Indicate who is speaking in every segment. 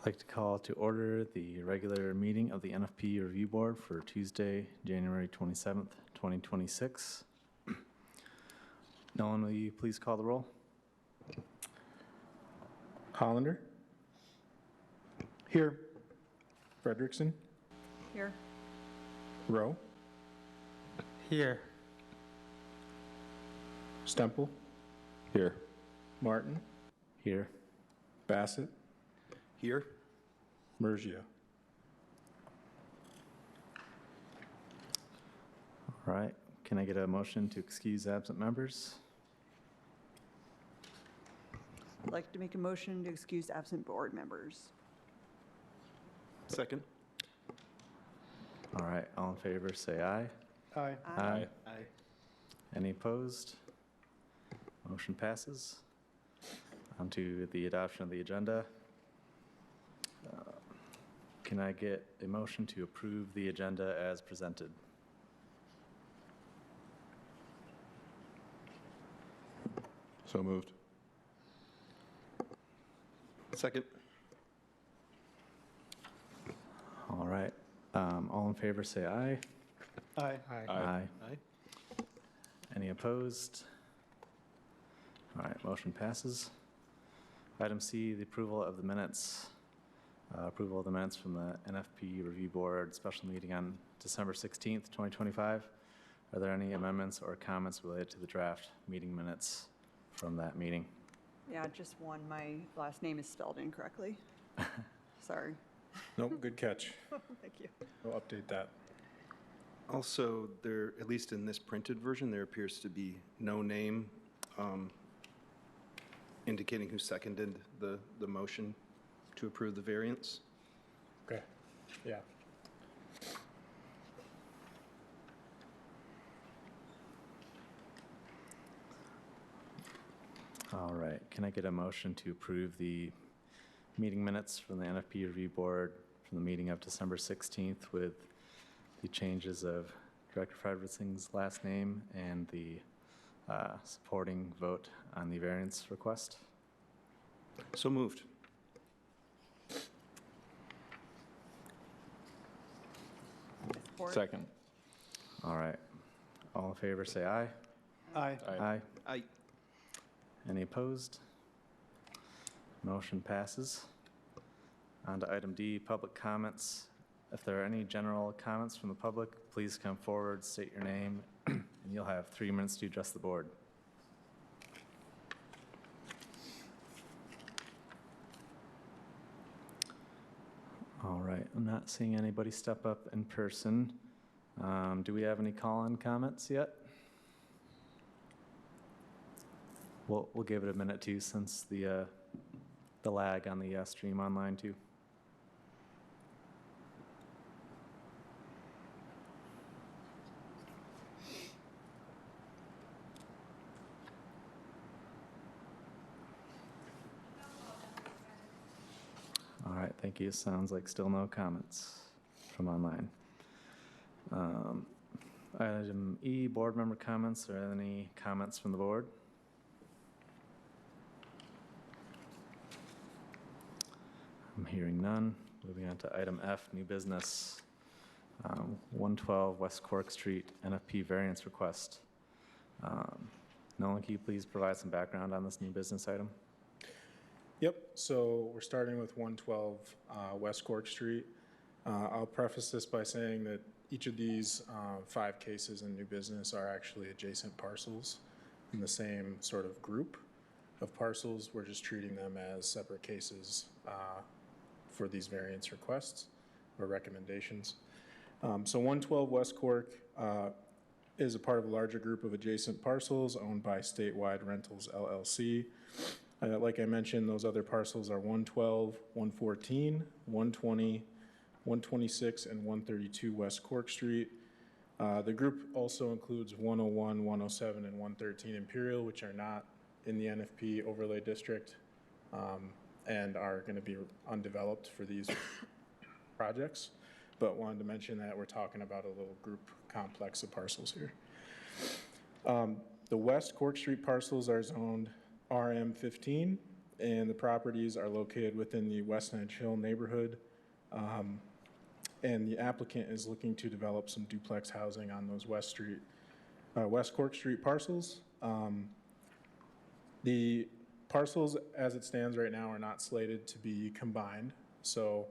Speaker 1: I'd like to call to order the regular meeting of the NFP Review Board for Tuesday, January 27th, 2026. Nolan, will you please call the roll?
Speaker 2: Hollander? Here. Frederickson?
Speaker 3: Here.
Speaker 2: Rowe?
Speaker 4: Here.
Speaker 2: Stemple? Here. Martin?
Speaker 1: Here.
Speaker 2: Bassett?
Speaker 5: Here.
Speaker 2: Mergia?
Speaker 1: All right. Can I get a motion to excuse absent members?
Speaker 3: I'd like to make a motion to excuse absent board members.
Speaker 5: Second.
Speaker 1: All right. All in favor, say aye.
Speaker 2: Aye.
Speaker 1: Aye.
Speaker 5: Aye.
Speaker 1: Any opposed? Motion passes. On to the adoption of the agenda. Can I get a motion to approve the agenda as presented?
Speaker 2: So moved.
Speaker 5: Second.
Speaker 1: All right. All in favor, say aye.
Speaker 2: Aye.
Speaker 1: Aye.
Speaker 5: Aye.
Speaker 1: Any opposed? All right, motion passes. Item C, the approval of the minutes. Approval of the minutes from the NFP Review Board special meeting on December 16th, 2025. Are there any amendments or comments related to the draft meeting minutes from that meeting?
Speaker 3: Yeah, just one. My last name is spelled incorrectly. Sorry.
Speaker 2: Nope, good catch.
Speaker 3: Thank you.
Speaker 2: We'll update that.
Speaker 5: Also, there, at least in this printed version, there appears to be no name indicating who seconded the motion to approve the variance.
Speaker 2: Okay. Yeah.
Speaker 1: All right, can I get a motion to approve the meeting minutes from the NFP Review Board from the meeting of December 16th with the changes of Director Frederickson's last name and the supporting vote on the variance request?
Speaker 5: So moved.
Speaker 3: Support.
Speaker 2: Second.
Speaker 1: All right, all in favor say aye.
Speaker 2: Aye.
Speaker 1: Aye.
Speaker 5: Aye.
Speaker 1: Any opposed? Motion passes. On to item D, public comments. If there are any general comments from the public, please come forward, state your name, and you'll have 3 minutes to address the board. All right, I'm not seeing anybody step up in person. Do we have any call-in comments yet? We'll give it a minute too, since the lag on the stream online too. All right, thank you. Sounds like still no comments from online. Item E, board member comments. Are there any comments from the board? I'm hearing none. Moving on to item F, new business. 112 West Cork Street, NFP variance request. Nolan, can you please provide some background on this new business item?
Speaker 2: Yep, so we're starting with 112 West Cork Street. I'll preface this by saying that each of these 5 cases in new business are actually adjacent parcels in the same sort of group of parcels. We're just treating them as separate cases for these variance requests or recommendations. So 112 West Cork is a part of a larger group of adjacent parcels owned by Statewide Rentals, LLC. Like I mentioned, those other parcels are 112, 114, 120, 126, and 132 West Cork Street. The group also includes 101, 107, and 113 Imperial, which are not in the NFP overlay district and are going to be undeveloped for these projects. But wanted to mention that we're talking about a little group complex of parcels here. The West Cork Street parcels are zoned RM15 and the properties are located within the West Edge Hill neighborhood. And the applicant is looking to develop some duplex housing on those West Cork Street parcels. The parcels, as it stands right now, are not slated to be combined. So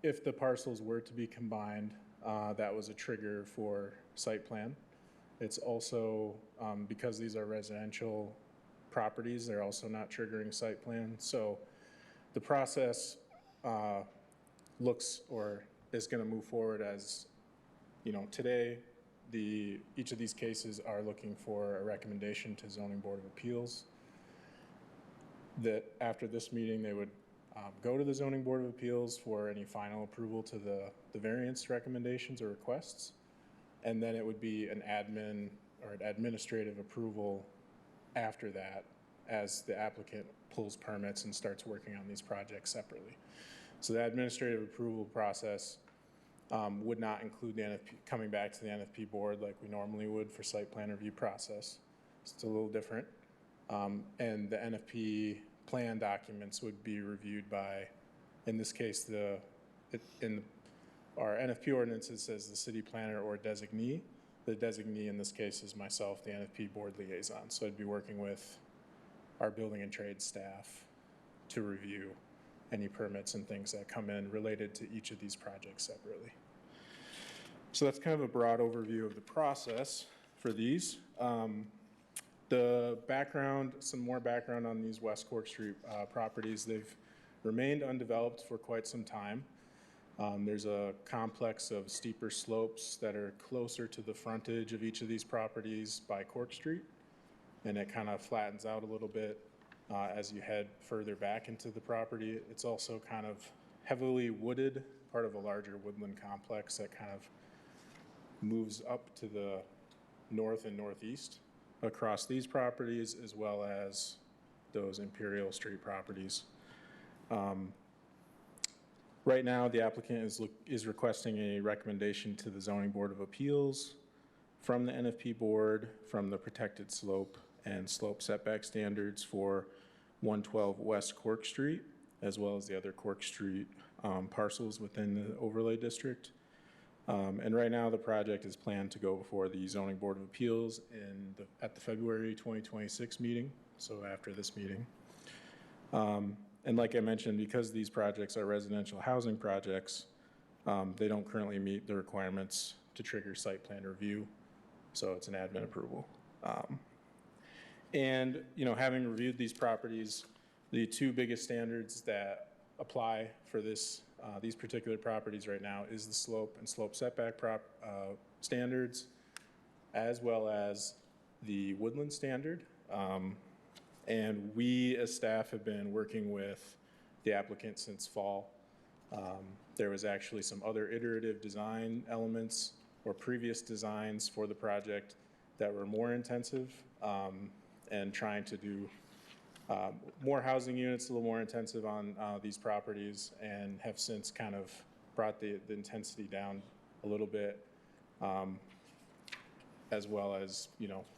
Speaker 2: if the parcels were to be combined, that was a trigger for site plan. It's also, because these are residential properties, they're also not triggering site plan. So the process looks or is going to move forward as, today, each of these cases are looking for a recommendation to Zoning Board of Appeals. That after this meeting, they would go to the Zoning Board of Appeals for any final approval to the variance recommendations or requests. And then it would be an admin or an administrative approval after that as the applicant pulls permits and starts working on these projects separately. So the administrative approval process would not include the NFP, coming back to the NFP board like we normally would for site plan review process. It's a little different. And the NFP plan documents would be reviewed by, in this case, our NFP ordinance, it says the city planner or designee. The designee in this case is myself, the NFP board liaison. So I'd be working with our building and trade staff to review any permits and things that come in related to each of these projects separately. So that's kind of a broad overview of the process for these. The background, some more background on these West Cork Street properties. They've remained undeveloped for quite some time. There's a complex of steeper slopes that are closer to the frontage of each of these properties by Cork Street, and it kind of flattens out a little bit as you head further back into the property. It's also kind of heavily wooded, part of a larger woodland complex that kind of moves up to the north and northeast across these properties, as well as those Imperial Street properties. Right now, the applicant is requesting a recommendation to the Zoning Board of Appeals from the NFP board from the protected slope and slope setback standards for 112 West Cork Street, as well as the other Cork Street parcels within the overlay district. And right now, the project is planned to go before the Zoning Board of Appeals at the February 2026 meeting, so after this meeting. And like I mentioned, because these projects are residential housing projects, they don't currently meet the requirements to trigger site plan review, so it's an admin approval. And having reviewed these properties, the two biggest standards that apply for these particular properties right now is the slope and slope setback standards, as well as the woodland standard. And we as staff have been working with the applicant since fall. There was actually some other iterative design elements or previous designs for the project that were more intensive and trying to do more housing units, a little more intensive on these properties, and have since kind of brought the intensity down a little bit, as well as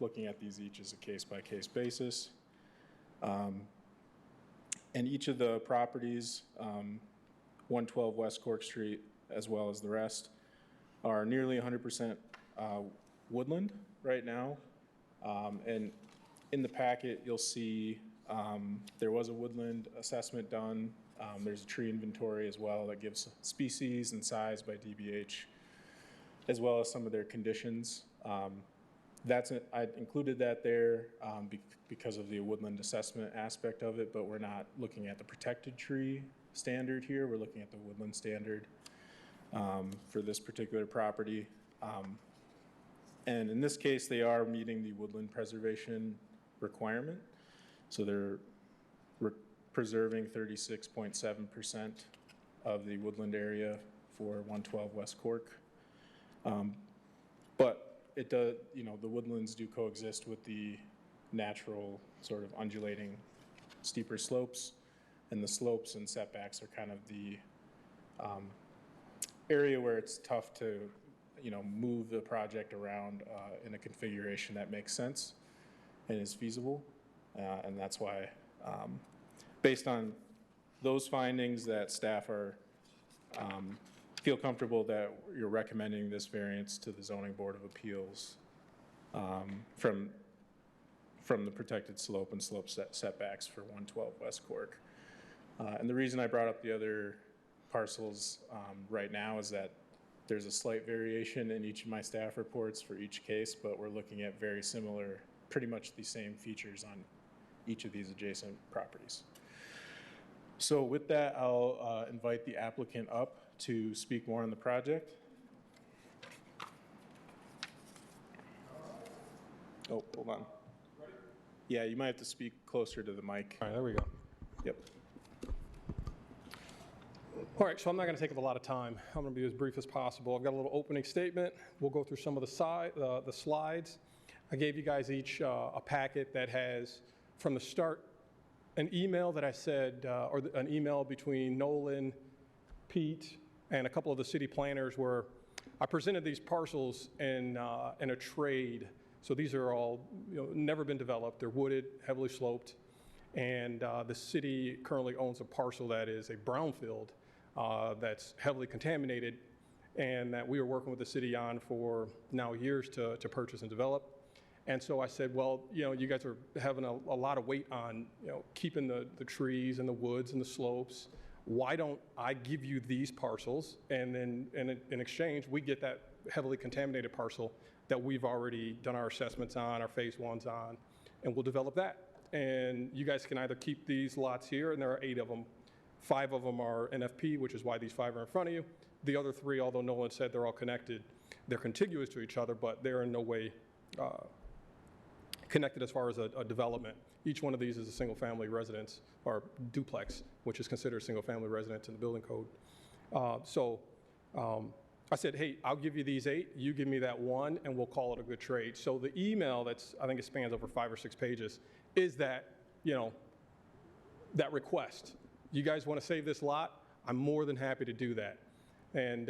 Speaker 2: looking at these each as a case-by-case basis. And each of the properties, 112 West Cork Street, as well as the rest, are nearly 100% woodland right now. And in the packet, you'll see there was a woodland assessment done. There's a tree inventory as well that gives species and size by DBH, as well as some of their conditions. I included that there because of the woodland assessment aspect of it, but we're not looking at the protected tree standard here. We're looking at the woodland standard for this particular property. And in this case, they are meeting the woodland preservation requirement. So they're preserving 36.7% of the woodland area for 112 West Cork. But it does, the woodlands do coexist with the natural sort of undulating steeper slopes, and the slopes and setbacks are kind of the area where it's tough to move the project around in a configuration that makes sense and is feasible, and that's why based on those findings that staff are, feel comfortable that you're recommending this variance to the Zoning Board of Appeals from the protected slope and slope setbacks for 112 West Cork. And the reason I brought up the other parcels right now is that there's a slight variation in each of my staff reports for each case, but we're looking at very similar, pretty much the same features on each of these adjacent properties. So with that, I'll invite the applicant up to speak more on the project. Oh, hold on. Yeah, you might have to speak closer to the mic.
Speaker 6: All right, there we go.
Speaker 2: Yep.
Speaker 6: All right, so I'm not going to take up a lot of time. I'm going to be as brief as possible. I've got a little opening statement. We'll go through some of the slides. I gave you guys each a packet that has, from the start, an email that I said, an email between Nolan, Pete, and a couple of the city planners where I presented these parcels in a trade. So these are all, never been developed. They're wooded, heavily sloped, and the city currently owns a parcel that is a brownfield that's heavily contaminated, and that we were working with the city on for now years to purchase and develop. And so I said, well, you guys are having a lot of weight on, keeping the trees and the woods and the slopes. Why don't I give you these parcels, and then in exchange, we get that heavily contaminated parcel that we've already done our assessments on, our phase ones on, and we'll develop that. And you guys can either keep these lots here, and there are 8 of them. 5 of them are NFP, which is why these 5 are in front of you. The other 3, although Nolan said they're all connected, they're contiguous to each other, but they're in no way connected as far as a development. Each one of these is a single-family residence, or duplex, which is considered a single-family residence in the building code. I said, hey, I'll give you these 8, you give me that 1, and we'll call it a good trade. So the email I think it spans over 5 or 6 pages, is that, that request. You guys want to save this lot? I'm more than happy to do that. And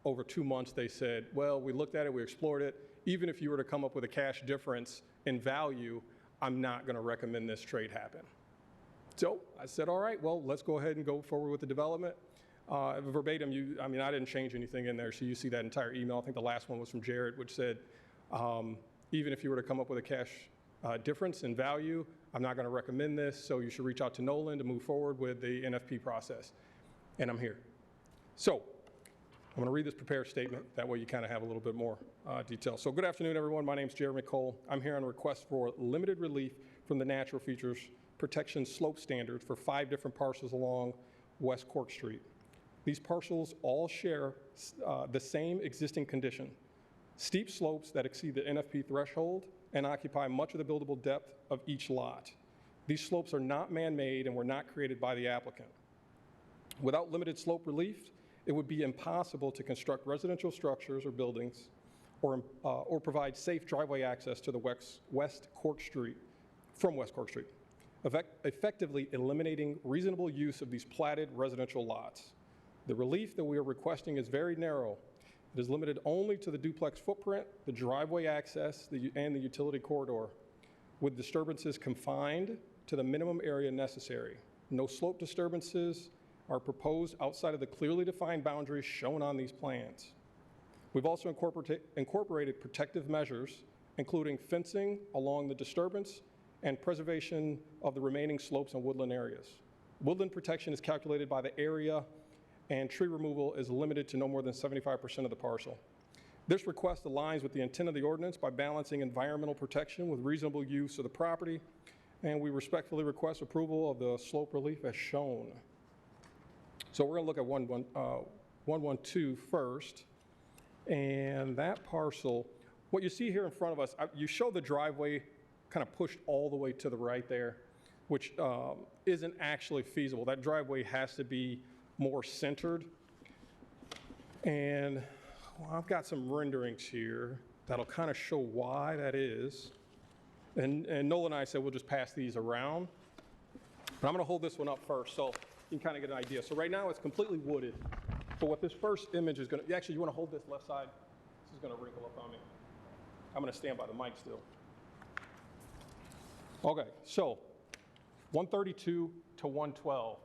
Speaker 6: over 2 months, they said, well, we looked at it, we explored it. Even if you were to come up with a cash difference in value, I'm not going to recommend this trade happen. So I said, all right, well, let's go ahead and go forward with the development. Verbatim, I didn't change anything in there, so you see that entire email. I think the last one was from Jared, which said, even if you were to come up with a cash difference in value, I'm not going to recommend this, so you should reach out to Nolan to move forward with the NFP process. And I'm here. So I'm going to read this prepared statement. That way you kind of have a little bit more detail. So good afternoon, everyone. My name is Jeremy Cole. I'm here on a request for limited relief from the Natural Features Protection Slope Standards for 5 different parcels along West Cork Street. These parcels all share the same existing condition: steep slopes that exceed the NFP threshold and occupy much of the buildable depth of each lot. These slopes are not man-made and were not created by the applicant. Without limited slope relief, it would be impossible to construct residential structures or buildings or provide safe driveway access to the West Cork Street, from West Cork Street, effectively eliminating reasonable use of these platted residential lots. The relief that we are requesting is very narrow. It is limited only to the duplex footprint, the driveway access, and the utility corridor, with disturbances confined to the minimum area necessary. No slope disturbances are proposed outside of the clearly defined boundaries shown on these plans. We've also incorporated protective measures, including fencing along the disturbance and preservation of the remaining slopes and woodland areas. Woodland protection is calculated by the area, and tree removal is limited to no more than 75% of the parcel. This request aligns with the intent of the ordinance by balancing environmental protection with reasonable use of the property, and we respectfully request approval of the slope relief as shown. So we're going to look at 112 first, and that parcel, what you see here in front of us, you show the driveway kind of pushed all the way to the right there, which isn't actually feasible. That driveway has to be more centered. And I've got some renderings here that'll kind of show why that is. And Nolan and I said we'll just pass these around. But I'm going to hold this one up first so you can kind of get an idea. So right now it's completely wooded. But what this first image is going to, actually you want to hold this left side. This is going to wrinkle up on me. I'm going to stand by the mic still. Okay, so 132 to 112.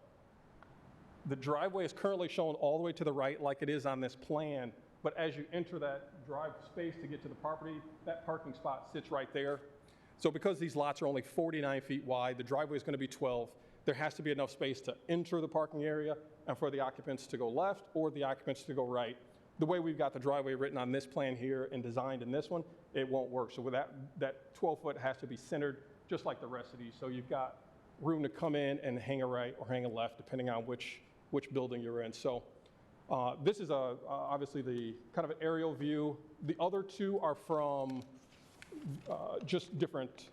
Speaker 6: The driveway is currently shown all the way to the right like it is on this plan, but as you enter that drive space to get to the property, that parking spot sits right there. So because these lots are only 49 feet wide, the driveway is going to be 12. There has to be enough space to enter the parking area and for the occupants to go left or the occupants to go right. The way we've got the driveway written on this plan here and designed in this one, it won't work. So with that 12-foot has to be centered just like the rest of these. So you've got room to come in and hang a right or hang a left, depending on which building you're in. So this is obviously the kind of an aerial view. The other two are from just different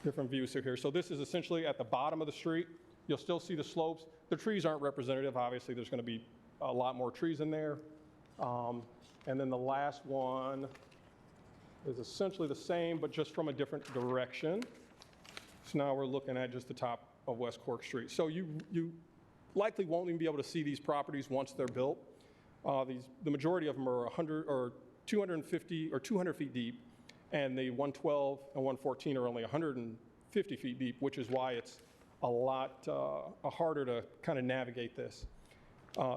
Speaker 6: views here. So this is essentially at the bottom of the street. You'll still see the slopes. The trees aren't representative. Obviously, there's going to be a lot more trees in there. And then the last one is essentially the same, but just from a different direction. So now we're looking at just the top of West Cork Street. So you likely won't even be able to see these properties once they're built. The majority of them are 100 or 250 or 200 feet deep, and the 112 and 114 are only 150 feet deep, which is why it's a lot harder to kind of navigate this.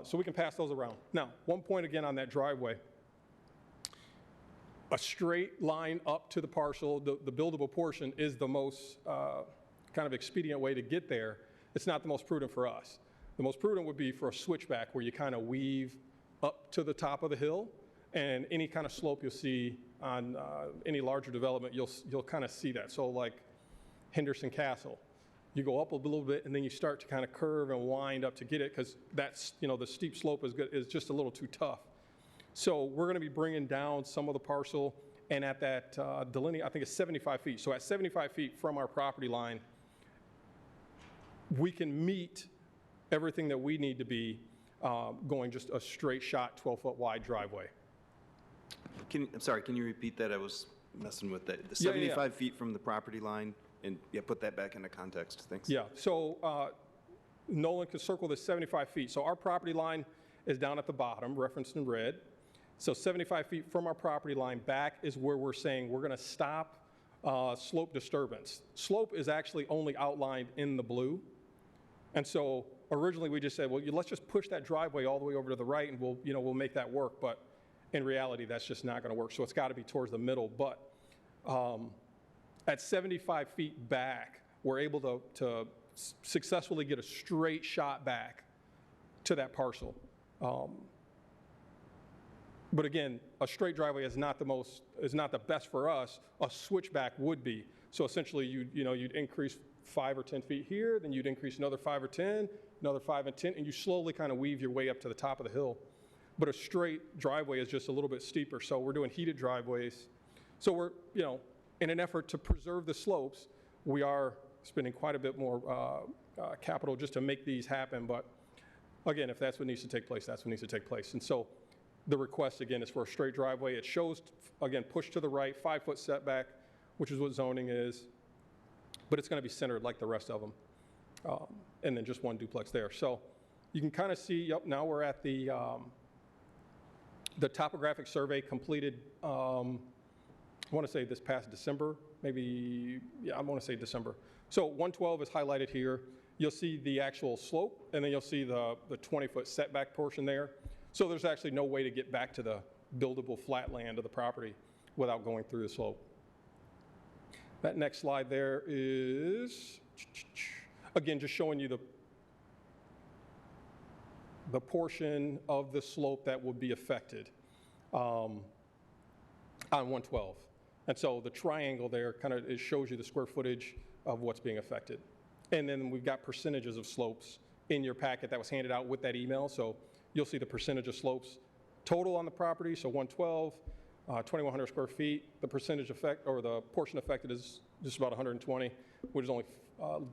Speaker 6: So we can pass those around. Now, one point again on that driveway. A straight line up to the parcel, the buildable portion, is the most kind of expedient way to get there. It's not the most prudent for us. The most prudent would be for a switchback where you kind of weave up to the top of the hill, and any kind of slope you'll see on any larger development, you'll kind of see that. So like Henderson Castle, you go up a little bit and then you start to kind of curve and wind up to get it, because that's, the steep slope is just a little too tough. So we're going to be bringing down some of the parcel, and at that delineate, I think it's 75 feet. So at 75 feet from our property line, we can meet everything that we need to be going just a straight shot 12-foot wide driveway.
Speaker 5: I'm sorry, can you repeat that? I was messing with that. The
Speaker 6: Yeah,
Speaker 5: 75 feet from the property line, and put that back into context. Thanks.
Speaker 6: Yeah, so Nolan could circle this 75 feet. So our property line is down at the bottom, referenced in red. So 75 feet from our property line back is where we're saying we're going to stop slope disturbance. Slope is actually only outlined in the blue. And so originally we just said, well, let's just push that driveway all the way over to the right and we'll make that work. But in reality, that's just not going to work. So it's got to be towards the middle. But at 75 feet back, we're able to successfully get a straight shot back to that parcel. But again, a straight driveway is not the best for us. A switchback would be. So essentially, you'd increase 5 or 10 feet here, then you'd increase another 5 or 10, another 5 and 10, and you slowly kind of weave your way up to the top of the hill. But a straight driveway is just a little bit steeper. So we're doing heated driveways. So we're, in an effort to preserve the slopes, we are spending quite a bit more capital just to make these happen. But again, if that's what needs to take place, that's what needs to take place. And so the request, again, is for a straight driveway. It shows, again, push to the right, 5-foot setback, which is what zoning is. But it's going to be centered like the rest of them. And then just one duplex there. So you can kind of see, yep, now we're at the topographic survey completed, I want to say this past December, maybe, yeah, I want to say December. So 112 is highlighted here. You'll see the actual slope, and then you'll see the 20-foot setback portion there. So there's actually no way to get back to the buildable flat land of the property without going through the slope. That next slide there is, again, just showing you the portion of the slope that would be affected on 112. And so the triangle there kind of shows you the square footage of what's being affected. And then we've got percentages of slopes in your packet that was handed out with that email. So you'll see the percentage of slopes total on the property. So 112, 2,100 square feet. The percentage effect, or the portion affected, is just about 120, which is only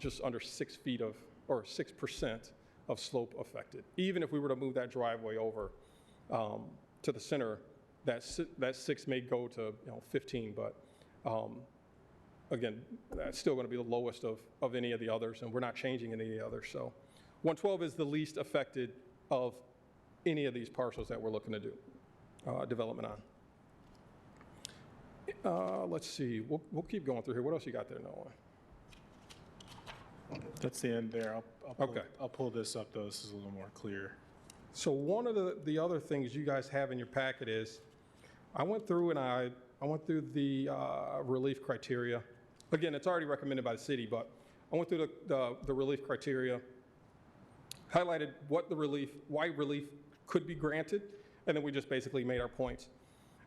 Speaker 6: just under 6 feet of, or 6% of slope affected. Even if we were to move that driveway over to the center, that 6 may go to 15, but again, that's still going to be the lowest of any of the others, and we're not changing any of the others. So 112 is the least affected of any of these parcels that we're looking to do development on. Let's see, we'll keep going through here. What else you got there, Noah?
Speaker 2: That's the end there.
Speaker 6: Okay.
Speaker 2: I'll pull this up, though. This is a little more clear.
Speaker 6: So one of the other things you guys have in your packet is, I went through the relief criteria. Again, it's already recommended by the city, but I went through the relief criteria, highlighted why relief could be granted, and then we just basically made our points.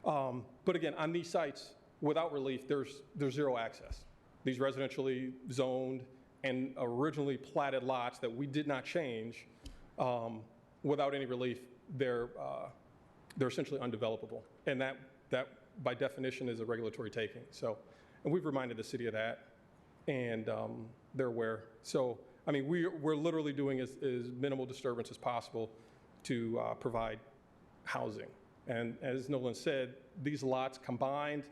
Speaker 6: But again, on these sites, without relief, there's zero access. These residentially zoned and originally platted lots that we did not change, without any relief, they're essentially undevelopable. And that by definition is a regulatory taking. So, and we've reminded the city of that, and they're aware. So, I mean, we're literally doing as minimal disturbance as possible to provide housing. And as Nolan said, these lots combined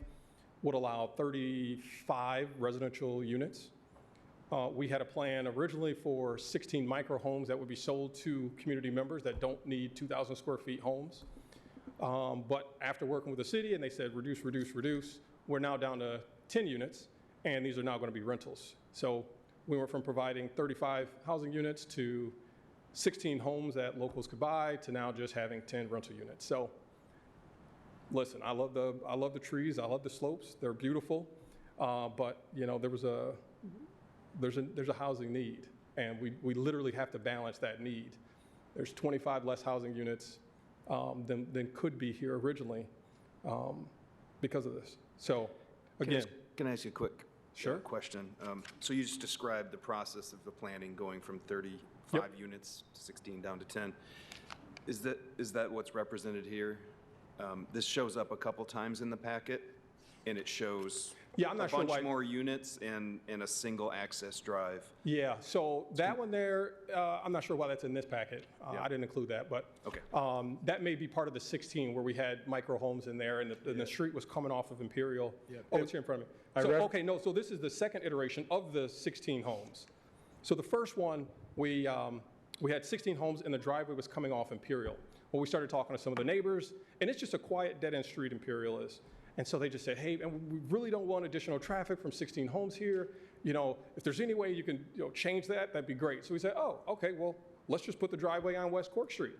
Speaker 6: would allow 35 residential units. We had a plan originally for 16 micro homes that would be sold to community members that don't need 2,000 square feet homes. But after working with the city and they said, reduce, reduce, reduce, we're now down to 10 units, and these are now going to be rentals. So we went from providing 35 housing units to 16 homes that locals could buy to now just having 10 rental units. So listen, I love the trees, I love the slopes, they're beautiful, but you know, there's a housing need, and we literally have to balance that need. There's 25 less housing units than could be here originally because of this. So again,
Speaker 5: Can I ask you a quick
Speaker 6: Sure.
Speaker 5: question? So you just described the process of the planning going from 35 units to 16 down to 10. Is that what's represented here? This shows up a couple times in the packet, and it shows
Speaker 6: I'm not
Speaker 5: a
Speaker 6: sure
Speaker 5: bunch
Speaker 6: why.
Speaker 5: more units and a single access drive.
Speaker 6: Yeah, so that one there, I'm not sure why that's in this packet. I didn't include that, but
Speaker 5: Okay.
Speaker 6: that may be part of the 16 where we had micro homes in there, and the street was coming off of Imperial.
Speaker 2: Yeah.
Speaker 6: Oh, it's here in front of me. So this is the second iteration of the 16 homes. So the first one, we had 16 homes, and the driveway was coming off Imperial. Well, we started talking to some of the neighbors, and it's just a quiet dead-end street, Imperial is. And so they just said, hey, and we really don't want additional traffic from 16 homes here. You know, if there's any way you can change that, that'd be great. So we said, oh, okay, well, let's just put the driveway on West Cork Street.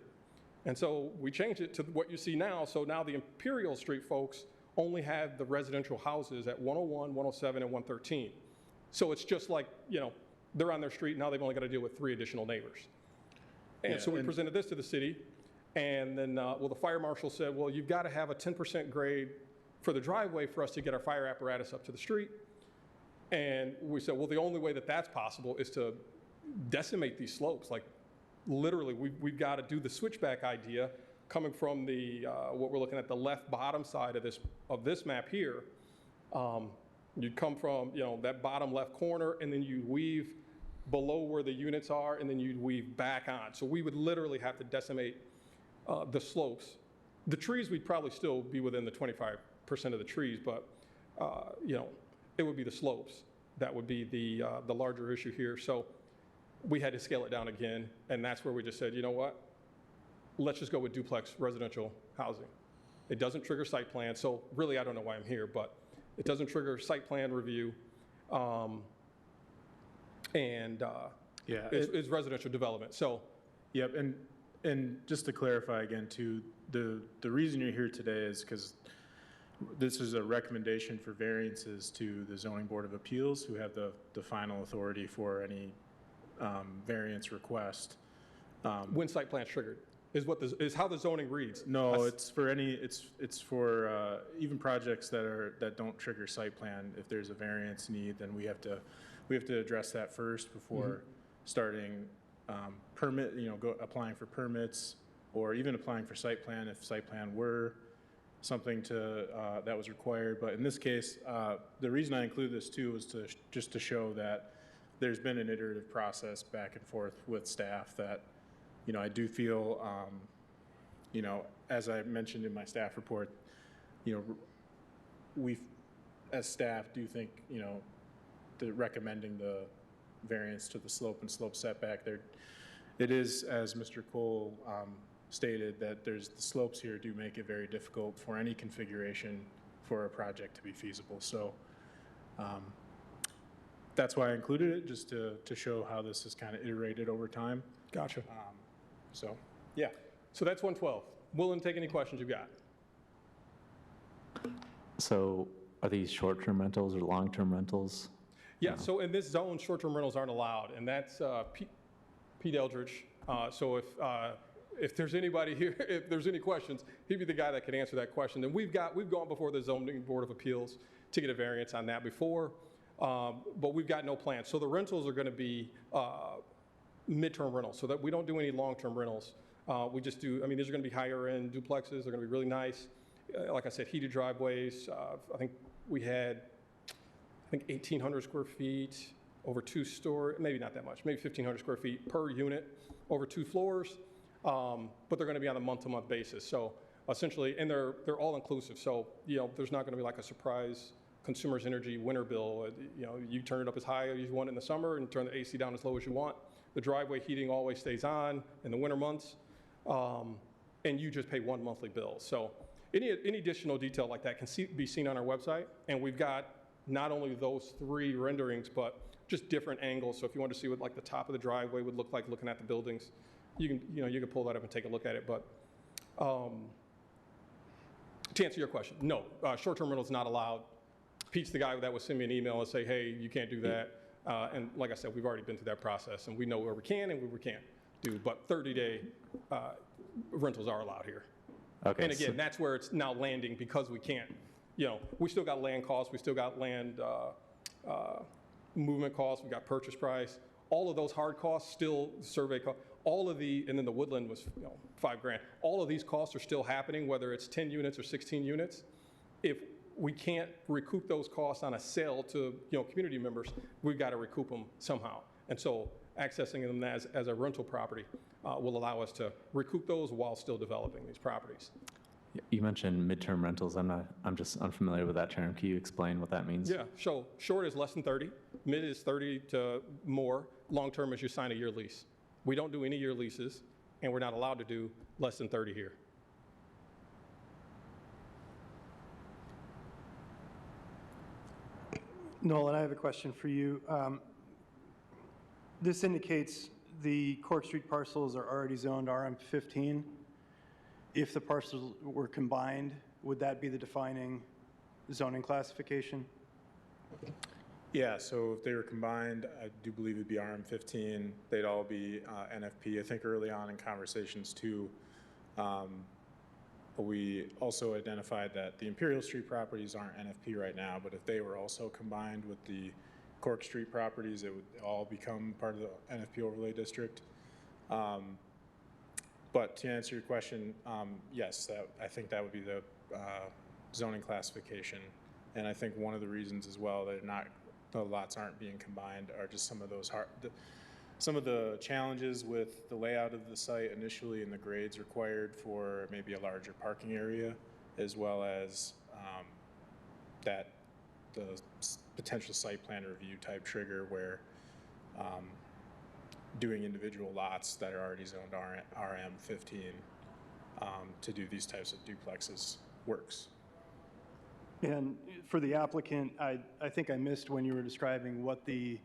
Speaker 6: And so we changed it to what you see now. So now the Imperial Street folks only have the residential houses at 101, 107, and 113. So it's just like, they're on their street, now they've only got to deal with 3 additional neighbors. And so we presented this to the city, and then, the fire marshal said, well, you've got to have a 10% grade for the driveway for us to get our fire apparatus up to the street. And we said, well, the only way that that's possible is to decimate these slopes. Like, literally, we've got to do the switchback idea coming from the, what we're looking at, the left bottom side of this map here. You'd come from, that bottom left corner, and then you weave below where the units are, and then you'd weave back on. So we would literally have to decimate the slopes. The trees, we'd probably still be within the 25% of the trees, but it would be the slopes that would be the larger issue here. So we had to scale it down again, and that's where we just said, you know what? Let's just go with duplex residential housing. It doesn't trigger site plan, so really I don't know why I'm here, but it doesn't trigger site plan review, and it's residential development. So,
Speaker 2: Yep, and just to clarify again too, the reason you're here today is because this is a recommendation for variances to the Zoning Board of Appeals, who have the final authority for any variance request.
Speaker 6: when site plan's triggered is how the zoning reads.
Speaker 2: No, it's for even projects that don't trigger site plan. If there's a variance need, then we have to address that first before starting applying for permits, or even applying for site plan if site plan were something that was required. But in this case, the reason I include this too was just to show that there's been an iterative process back and forth with staff that, I do feel, as I mentioned in my staff report, we as staff do think, recommending the variance to the slope and slope setback there, it is, as Mr. Cole stated, that the slopes here do make it very difficult for any configuration for a project to be feasible. So That's why I included it, just to show how this is kind of iterated over time.
Speaker 6: Gotcha.
Speaker 2: So, yeah.
Speaker 6: So that's 112. Willing to take any questions you've got?
Speaker 1: So are these short-term rentals or long-term rentals?
Speaker 6: Yeah, so in this zone, short-term rentals aren't allowed, and that's Pete Eldridge. So if there's anybody here, if there's any questions, he'd be the guy that can answer that question. And we've gone before the Zoning Board of Appeals to get a variance on that before, but we've got no plans. So the rentals are going to be midterm rentals, so that we don't do any long-term rentals. We just do, I mean, these are going to be higher-end duplexes. They're going to be really nice. Like I said, heated driveways. I think we had 1,800 square feet over 2 stories, maybe not that much, maybe 1,500 square feet per unit over 2 floors, but they're going to be on a month-to-month basis. So essentially, and they're all inclusive. So, you know, there's not going to be like a surprise consumer's energy winter bill. You know, you turn it up as high as you want in the summer and turn the AC down as low as you want. The driveway heating always stays on in the winter months, and you just pay 1 monthly bill. So any additional detail like that can be seen on our website, and we've got not only those 3 renderings, but just different angles. So if you want to see what like the top of the driveway would look like looking at the buildings, you can pull that up and take a look at it. But to answer your question, no, short-term rental is not allowed. Pete's the guy that would send me an email and say, hey, you can't do that. And like I said, we've already been through that process, and we know where we can and where we can't do. But 30-day rentals are allowed here.
Speaker 1: Okay.
Speaker 6: And again, that's where it's now landing because we can't. You know, we still got land costs, we still got land movement costs, we got purchase price. All of those hard costs still, survey costs, all of the, and then the woodland was, you know, $5,000. All of these costs are still happening, whether it's 10 units or 16 units. If we can't recoup those costs on a sale to, you know, community members, we've got to recoup them somehow. And so accessing them as a rental property will allow us to recoup those while still developing these properties.
Speaker 1: You mentioned midterm rentals. I'm just unfamiliar with that term. Can you explain what that means?
Speaker 6: Yeah, so short is less than 30, mid is 30 to more, long-term is you sign a year lease. We don't do any year leases, and we're not allowed to do less than 30 here.
Speaker 4: Nolan, I have a question for you. This indicates the Cork Street parcels are already zoned RM15. If the parcels were combined, would that be the defining zoning classification?
Speaker 2: Yeah, so if they were combined, I do believe it'd be RM15. They'd all be NFP. I think early on in conversations too, we also identified that the Imperial Street properties aren't NFP right now, but if they were also combined with the Cork Street properties, it would all become part of the NFP overlay district. But to answer your question, yes, I think that would be the zoning classification. And I think one of the reasons as well that the lots aren't being combined are just some of those some of the challenges with the layout of the site initially and the grades required for maybe a larger parking area, as well as that the potential site plan review type trigger where doing individual lots that are already zoned RM15 to do these types of duplexes works.
Speaker 4: And for the applicant, I think I missed when you were describing what the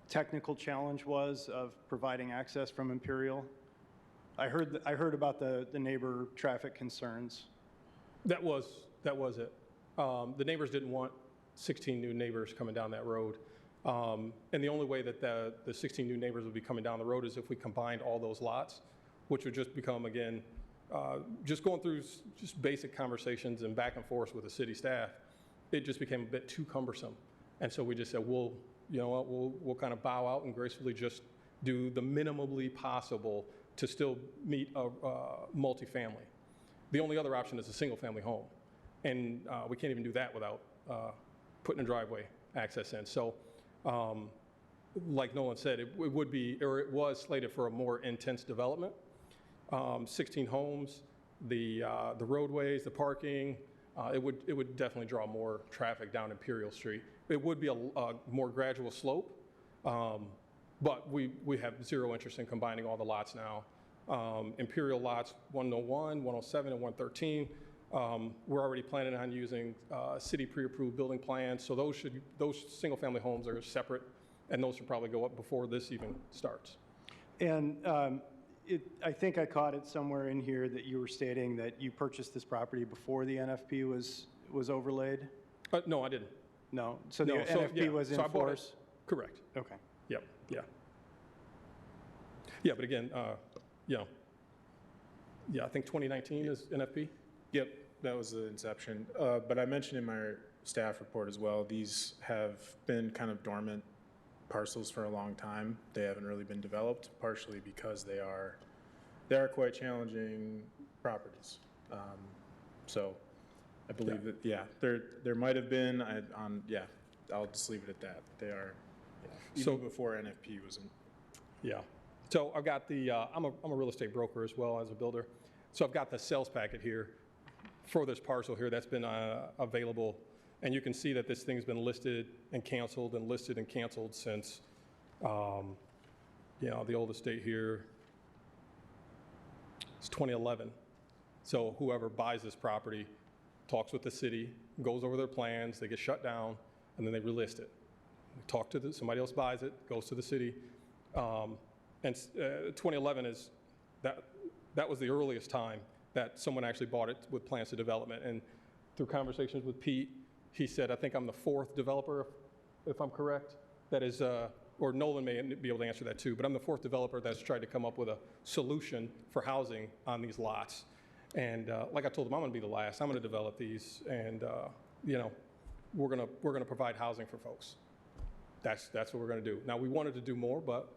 Speaker 4: technical challenge was of providing access from Imperial. I heard about the neighbor traffic concerns.
Speaker 6: That was it. The neighbors didn't want 16 new neighbors coming down that road. And the only way that the 16 new neighbors would be coming down the road is if we combined all those lots, which would just become, again, just going through just basic conversations and back and forth with the city staff, it just became a bit too cumbersome. And so we just said, we'll kind of bow out and gracefully just do the minimally possible to still meet a multifamily. The only other option is a single family home. And we can't even do that without putting a driveway access in. So like Nolan said, it would be, or it was slated for a more intense development. 16 homes, the roadways, the parking, it would definitely draw more traffic down Imperial Street. It would be a more gradual slope, but we have zero interest in combining all the lots now. Imperial lots 101, 107, and 113, we're already planning on using city pre-approved building plans, so those single-family homes are separate And those should probably go up before this even starts.
Speaker 4: And I think I caught it somewhere in here that you were stating that you purchased this property before the NFP was overlaid?
Speaker 6: No, I didn't.
Speaker 4: No? So the
Speaker 6: No, so,
Speaker 4: NFP
Speaker 6: yeah,
Speaker 4: was in
Speaker 6: so I bought it.
Speaker 4: force?
Speaker 6: Correct.
Speaker 4: Okay.
Speaker 6: Yep, yeah. Yeah, but again, you know, yeah, I think 2019 is NFP.
Speaker 2: Yep, that was the inception. But I mentioned in my staff report as well, these have been kind of dormant parcels for a long time. They haven't really been developed, partially because they are quite challenging properties. So I believe that, yeah, there might have been, I'll just leave it at that. They are, even
Speaker 6: So-
Speaker 2: before NFP was in.
Speaker 6: Yeah. So I've got the, I'm a real estate broker as well as a builder. So I've got the sales packet here for this parcel here that's been available. And you can see that this thing's been listed and canceled and listed and canceled since, you know, the old estate here is 2011. So whoever buys this property talks with the city, goes over their plans, they get shut down, and then they relist it. Talk to somebody else buys it, goes to the city. And 2011 is, that was the earliest time that someone actually bought it with plans to development. And through conversations with Pete, he said, I think I'm the fourth developer, if I'm correct, that is, or Nolan may be able to answer that too, but I'm the fourth developer that's tried to come up with a solution for housing on these lots. And like I told him, I'm gonna be the last. I'm gonna develop these, and you know, we're gonna provide housing for folks. That's what we're gonna do. Now, we wanted to do more, but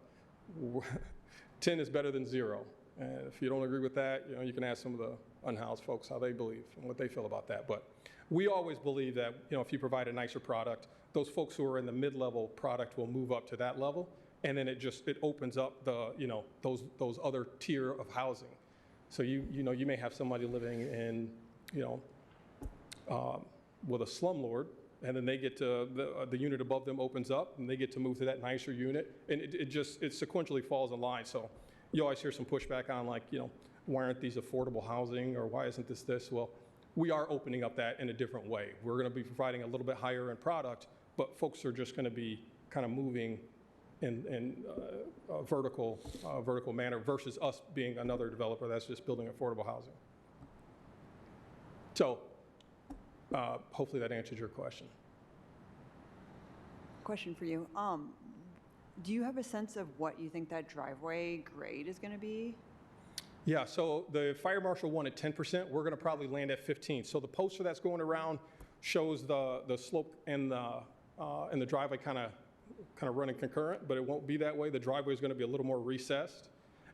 Speaker 6: 10 is better than 0. And if you don't agree with that, you know, you can ask some of the unhoused folks how they believe and what they feel about that. But we always believe that, you know, if you provide a nicer product, those folks who are in the mid-level product will move up to that level, and then it opens up the, you know, those other tier of housing. So you know, you may have somebody living in, you know, with a slumlord, and then they get to, the unit above them opens up, and they get to move to that nicer unit, and it sequentially falls in line. So you always hear some pushback on, like, you know, why aren't these affordable housing, or why isn't this? Well, we are opening up that in a different way. We're going to be providing a little bit higher end product, but folks are just going to be kind of moving in a vertical manner versus us being another developer that's just building affordable housing. So hopefully that answers your question.
Speaker 3: Question for you. Do you have a sense of what you think that driveway grade is going to be?
Speaker 6: Yeah, so the fire marshal wanted 10%. We're going to probably land at 15. So the poster that's going around shows the slope and the driveway kind of running concurrent, but it won't be that way. The driveway is going to be a little more recessed,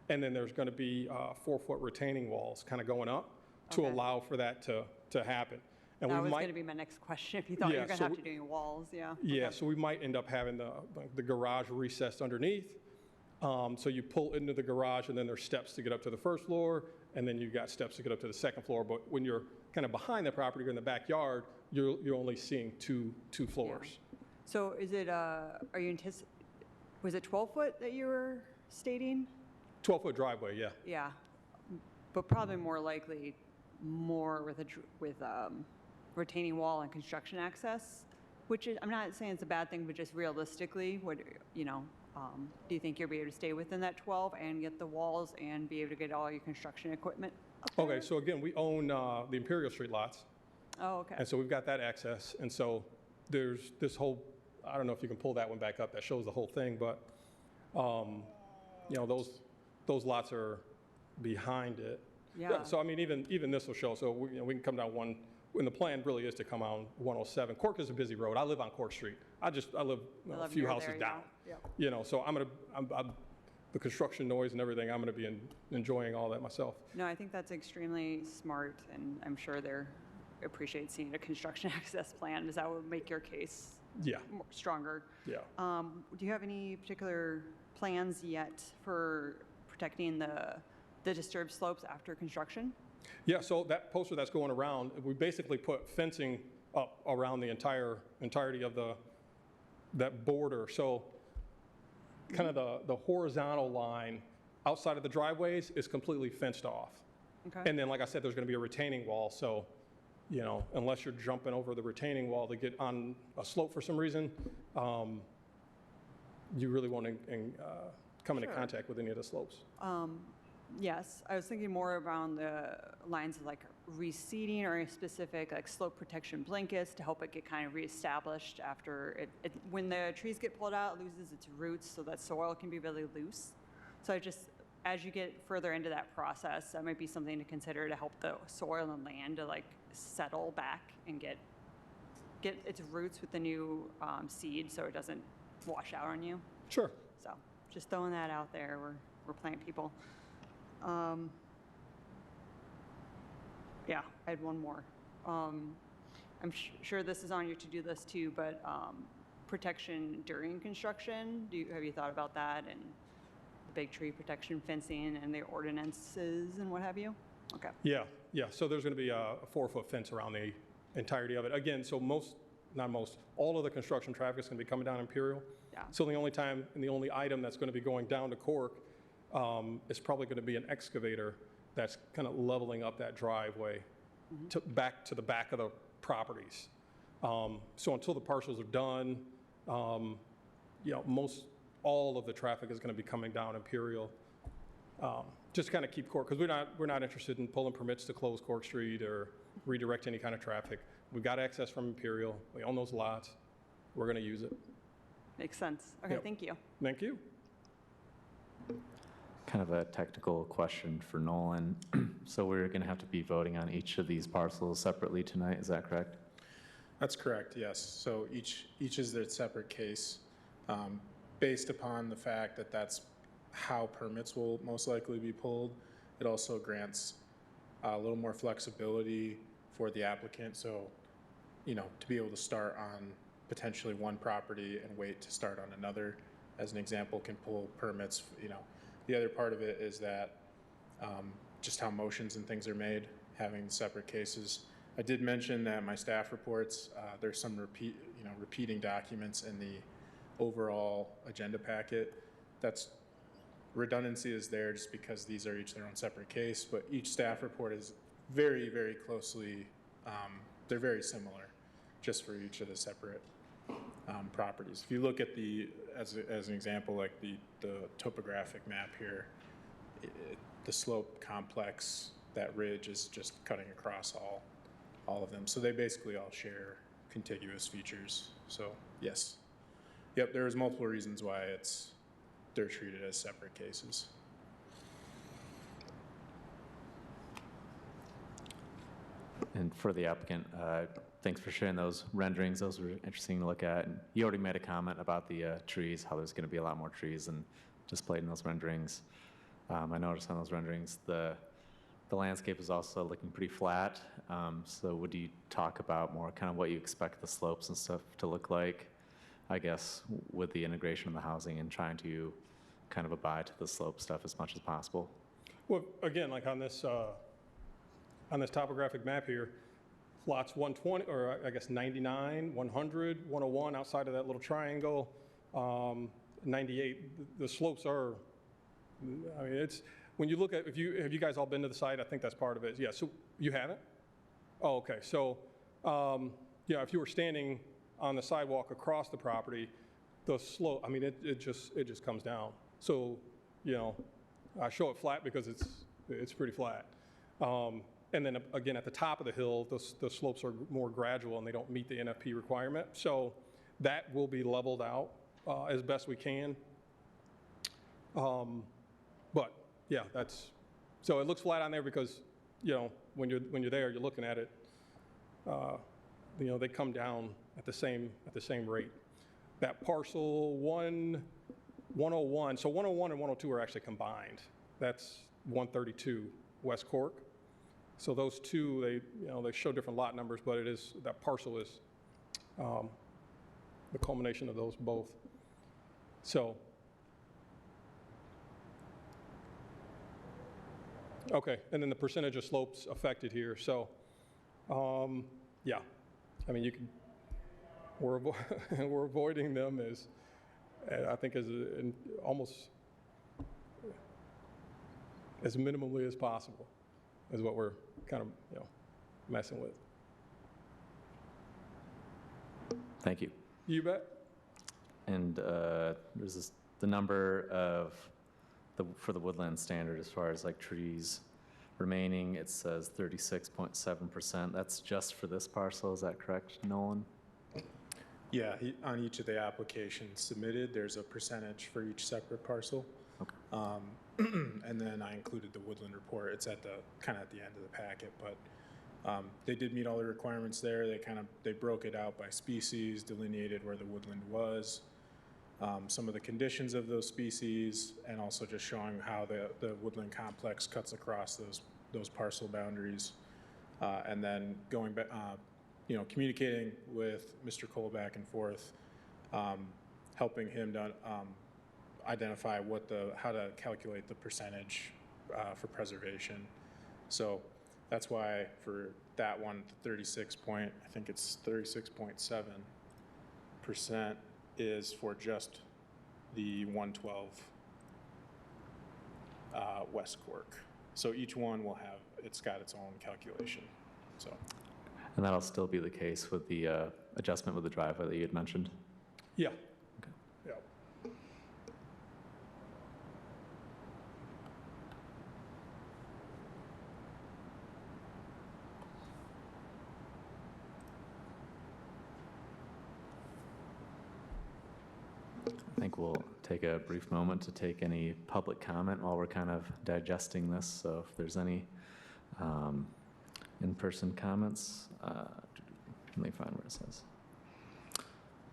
Speaker 6: and then there's going to be 4-foot retaining walls kind of going up to
Speaker 3: Okay.
Speaker 6: allow for that to happen. And
Speaker 3: That
Speaker 6: we
Speaker 3: was
Speaker 6: might,
Speaker 3: going to be my next question. If you thought you were going to have to do any walls, yeah.
Speaker 6: yeah,
Speaker 3: Okay.
Speaker 6: so we might end up having the garage recessed underneath. So you pull into the garage, and then there's steps to get up to the first floor, and then you've got steps to get up to the second floor. But when you're kind of behind the property, you're in the backyard, you're only seeing two floors.
Speaker 3: So is it, was it 12 foot that you were stating?
Speaker 6: 12-foot driveway, yeah.
Speaker 3: Yeah, but probably more likely more with retaining wall and construction access, which is, I'm not saying it's a bad thing, but just realistically, what, you know, do you think you'll be able to stay within that 12 and get the walls and be able to get all your construction equipment up there?
Speaker 6: Okay, so again, we own the Imperial Street lots,
Speaker 3: Oh, okay.
Speaker 6: and so we've got that access. And so there's this whole, I don't know if you can pull that one back up, that shows the whole thing, but, you know, those lots are behind it.
Speaker 3: Yeah.
Speaker 6: So I mean, even this will show. So we can come down one. And the plan really is to come on 107. Cork is a busy road. I live on Cork Street. I live a few
Speaker 3: near
Speaker 6: houses
Speaker 3: there,
Speaker 6: down.
Speaker 3: yeah.
Speaker 6: You know, so the construction noise and everything, I'm gonna be enjoying all that myself.
Speaker 3: No, I think that's extremely smart, and I'm sure they're appreciate seeing a construction access plan, because that would make your case
Speaker 6: Yeah,
Speaker 3: stronger.
Speaker 6: yeah.
Speaker 3: Do you have any particular plans yet for protecting the disturbed slopes after construction?
Speaker 6: Yeah, so that poster that's going around, we basically put fencing up around the entirety of that border. So kind of the horizontal line outside of the driveways is completely fenced off.
Speaker 3: Okay.
Speaker 6: And then, like I said, there's going to be a retaining wall. So, you know, unless you're jumping over the retaining wall to get on a slope for some reason, you really want to come into
Speaker 3: Sure.
Speaker 6: contact with any of the slopes.
Speaker 3: Yes, I was thinking more around the lines of like reseeding or any specific like slope protection blankets to help it get kind of reestablished after when the trees get pulled out, it loses its roots, so that soil can be really loose. So as you get further into that process, that might be something to consider to help the soil and land to like settle back and get its roots with the new seed, so it doesn't wash out on you.
Speaker 6: Sure.
Speaker 3: So just throwing that out there. We're plant people. Yeah, I had one more. I'm sure this is on your to-do list too, but protection during construction. Have you thought about that and the big tree protection fencing and the ordinances and what have you? Okay.
Speaker 6: Yeah. So there's going to be a 4-foot fence around the entirety of it. Again, so all of the construction traffic is going to be coming down Imperial.
Speaker 3: Yeah.
Speaker 6: So the only time and the only item that's going to be going down to Cork is probably going to be an excavator that's kind of leveling up that driveway back to the back of the properties. So until the parcels are done, all of the traffic is going to be coming down Imperial. Just kind of keep Cork, because we're not interested in pulling permits to close Cork Street or redirect any kind of traffic. We've got access from Imperial. We own those lots. We're going to use it.
Speaker 3: Makes sense. Okay,
Speaker 6: Yep.
Speaker 3: Thank you.
Speaker 6: Thank you.
Speaker 1: Kind of a technical question for Nolan. So we're going to have to be voting on each of these parcels separately tonight, is that correct?
Speaker 2: That's correct, yes. So each is their separate case, based upon the fact that that's how permits will most likely be pulled. It also grants a little more flexibility for the applicant. So, to be able to start on potentially one property and wait to start on another, as an example, can pull permits. The other part of it is that just how motions and things are made, having separate cases. I did mention that my staff reports, there's some repeating documents in the overall agenda packet. That's redundancy is there just because these are each their own separate case, but each staff report is very, very closely, they're very similar just for each of the separate properties. If you look at as an example, like the topographic map here, the slope complex, that ridge is just cutting across all of them. So they basically all share contiguous features. So yes, yep, there's multiple reasons why they're treated as separate cases.
Speaker 1: And for the applicant, thanks for sharing those renderings. Those were interesting to look at. And you already made a comment about the trees, how there's going to be a lot more trees than displayed in those renderings. I noticed on those renderings the landscape is also looking pretty flat. So would you talk about more kind of what you expect the slopes and stuff to look like, I guess, with the integration of the housing and trying to kind of abide to the slope stuff as much as possible?
Speaker 6: Well, again, like on this topographic map here, lots 120, or I guess 99, 100, 101, outside of that little triangle, 98, the slopes are, I mean, it's, when you look at, have you guys all been to the site? I think that's part of it. Yeah, so you haven't? Oh, okay. So, if you were standing on the sidewalk across the property, the slope, I mean, it just comes down. So, I show it flat because it's pretty flat. And then again, at the top of the hill, the slopes are more gradual and they don't meet the NFP requirement. So that will be leveled out as best we can. But yeah, so it looks flat on there because, when you're there, you're looking at it, they come down at the same rate. That parcel 101, so 101 and 102 are actually combined. That's 132 West Cork. So those two, they show different lot numbers, but that parcel is the culmination of those both. So, okay, and then the percentage of slopes affected here. So, yeah, I mean, we're avoiding them I think almost as minimally as possible is what we're kind of, messing with.
Speaker 1: Thank you.
Speaker 6: You bet.
Speaker 1: And there's this, the number of, for the woodland standard as far as like trees remaining, it says 36.7%. That's just for this parcel, is that correct, Nolan?
Speaker 2: Yeah, on each of the applications submitted, there's a percentage for each separate parcel.
Speaker 1: Okay.
Speaker 2: And then I included the woodland report. It's at the, kind of at the end of the packet, but they did meet all the requirements there. They broke it out by species, delineated where the woodland was, some of the conditions of those species, and also just showing how the woodland complex cuts across those parcel boundaries. And then going back, communicating with Mr. Cole back and forth, helping him to identify how to calculate the percentage for preservation. So that's why for that one, the 36.7% is for just the 112 West Cork. So each one will have, it's got its own calculation, so.
Speaker 1: And that'll still be the case with the adjustment with the driveway that you had mentioned?
Speaker 6: Yeah.
Speaker 1: Okay.
Speaker 6: Yeah.
Speaker 1: I think we'll take a brief moment to take any public comment while we're kind of digesting this. So if there's any in-person comments, let me find where it says.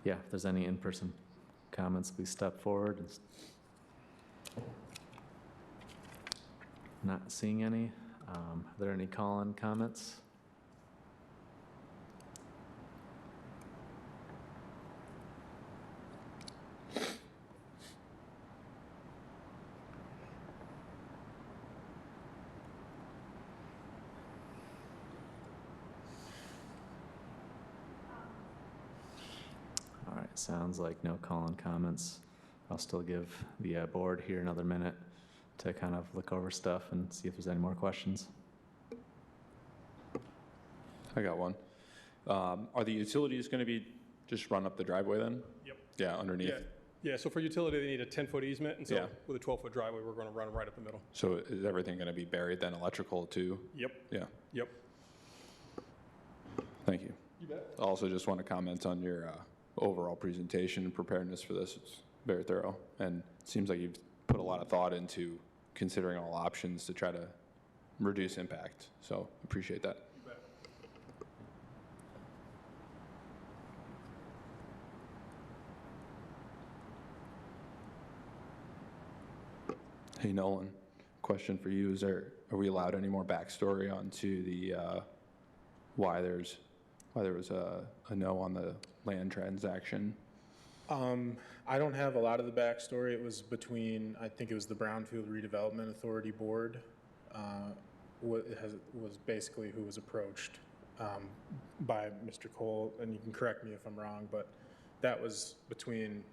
Speaker 1: Yeah, if there's any in-person comments, please step forward. Not seeing any. Are there any call-in comments? All right, sounds like no call-in comments. I'll still give the board here another minute to kind of look over stuff and see if there's any more questions.
Speaker 7: I got one. Are the utilities going to be just run up the driveway then?
Speaker 6: Yep.
Speaker 7: Yeah, underneath.
Speaker 6: Yeah, so for utility, they need a 10-foot easement, and so
Speaker 7: Yeah.
Speaker 6: with a 12-foot driveway, we're going to run right up the middle.
Speaker 7: So is everything going to be buried then, electrical too?
Speaker 6: Yep.
Speaker 7: Yeah,
Speaker 6: Yep.
Speaker 7: thank you.
Speaker 6: You bet.
Speaker 7: I also just want to comment on your overall presentation and preparedness for this. It's very thorough, and it seems like you've put a lot of thought into considering all options to try to reduce impact. So appreciate that.
Speaker 6: You bet.
Speaker 7: Hey Nolan, question for you. Are we allowed any more backstory onto the why there was a no on the land transaction?
Speaker 2: I don't have a lot of the backstory. It was between, I think it was the Brownfield Redevelopment Authority Board, was basically who was approached by Mr. Cole, and you can correct me if I'm wrong, but that was between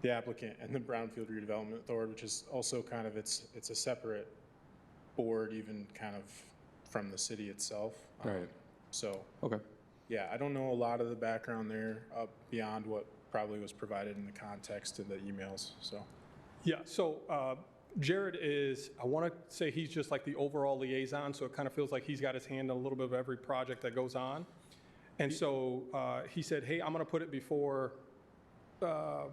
Speaker 2: the applicant and the Brownfield Redevelopment Authority, which is also kind of, it's a separate board, even kind of from the city itself.
Speaker 7: Right.
Speaker 2: So,
Speaker 7: Okay.
Speaker 2: yeah, I don't know a lot of the background there beyond what probably was provided in the context of the emails, so.
Speaker 6: Yeah, so Jared is, I want to say he's just like the overall liaison, so it kind of feels like he's got his hand on a little bit of every project that goes on. And so he said, hey, I'm going to put it before, so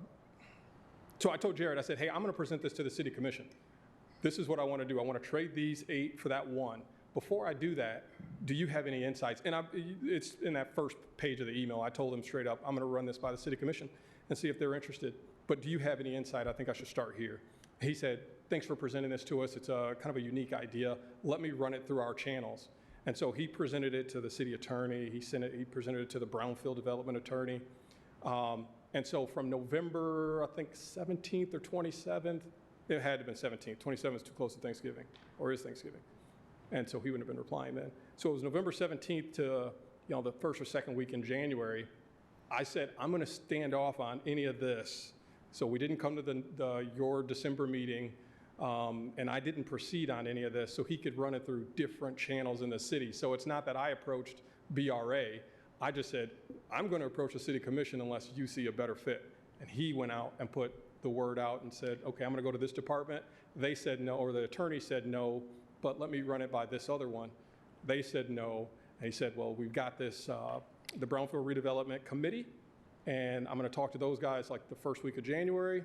Speaker 6: I told Jared, I said, hey, I'm going to present this to the city commission. This is what I want to do. I want to trade these 8 for that 1. Before I do that, do you have any insights? And it's in that first page of the email. I told him straight up, I'm going to run this by the city commission and see if they're interested. But do you have any insight? I think I should start here. He said, thanks for presenting this to us. It's a kind of a unique idea. Let me run it through our channels. And so he presented it to the city attorney. He presented it to the Brownfield Development Attorney. And so from November, I think 17th or 27th, it had to have been 17th. 27th is too close to Thanksgiving, or is Thanksgiving. And so he wouldn't have been replying then. So it was November 17th to the first or second week in January. I said, I'm going to stand off on any of this. So we didn't come to your December meeting, and I didn't proceed on any of this so he could run it through different channels in the city. So it's not that I approached BRA. I just said, I'm going to approach the city commission unless you see a better fit. And he went out and put the word out and said, okay, I'm going to go to this department. They said no, or the attorney said no, but let me run it by this other one. They said no. And he said, well, we've got this, the Brownfield Redevelopment Committee, and I'm going to talk to those guys like the first week of January.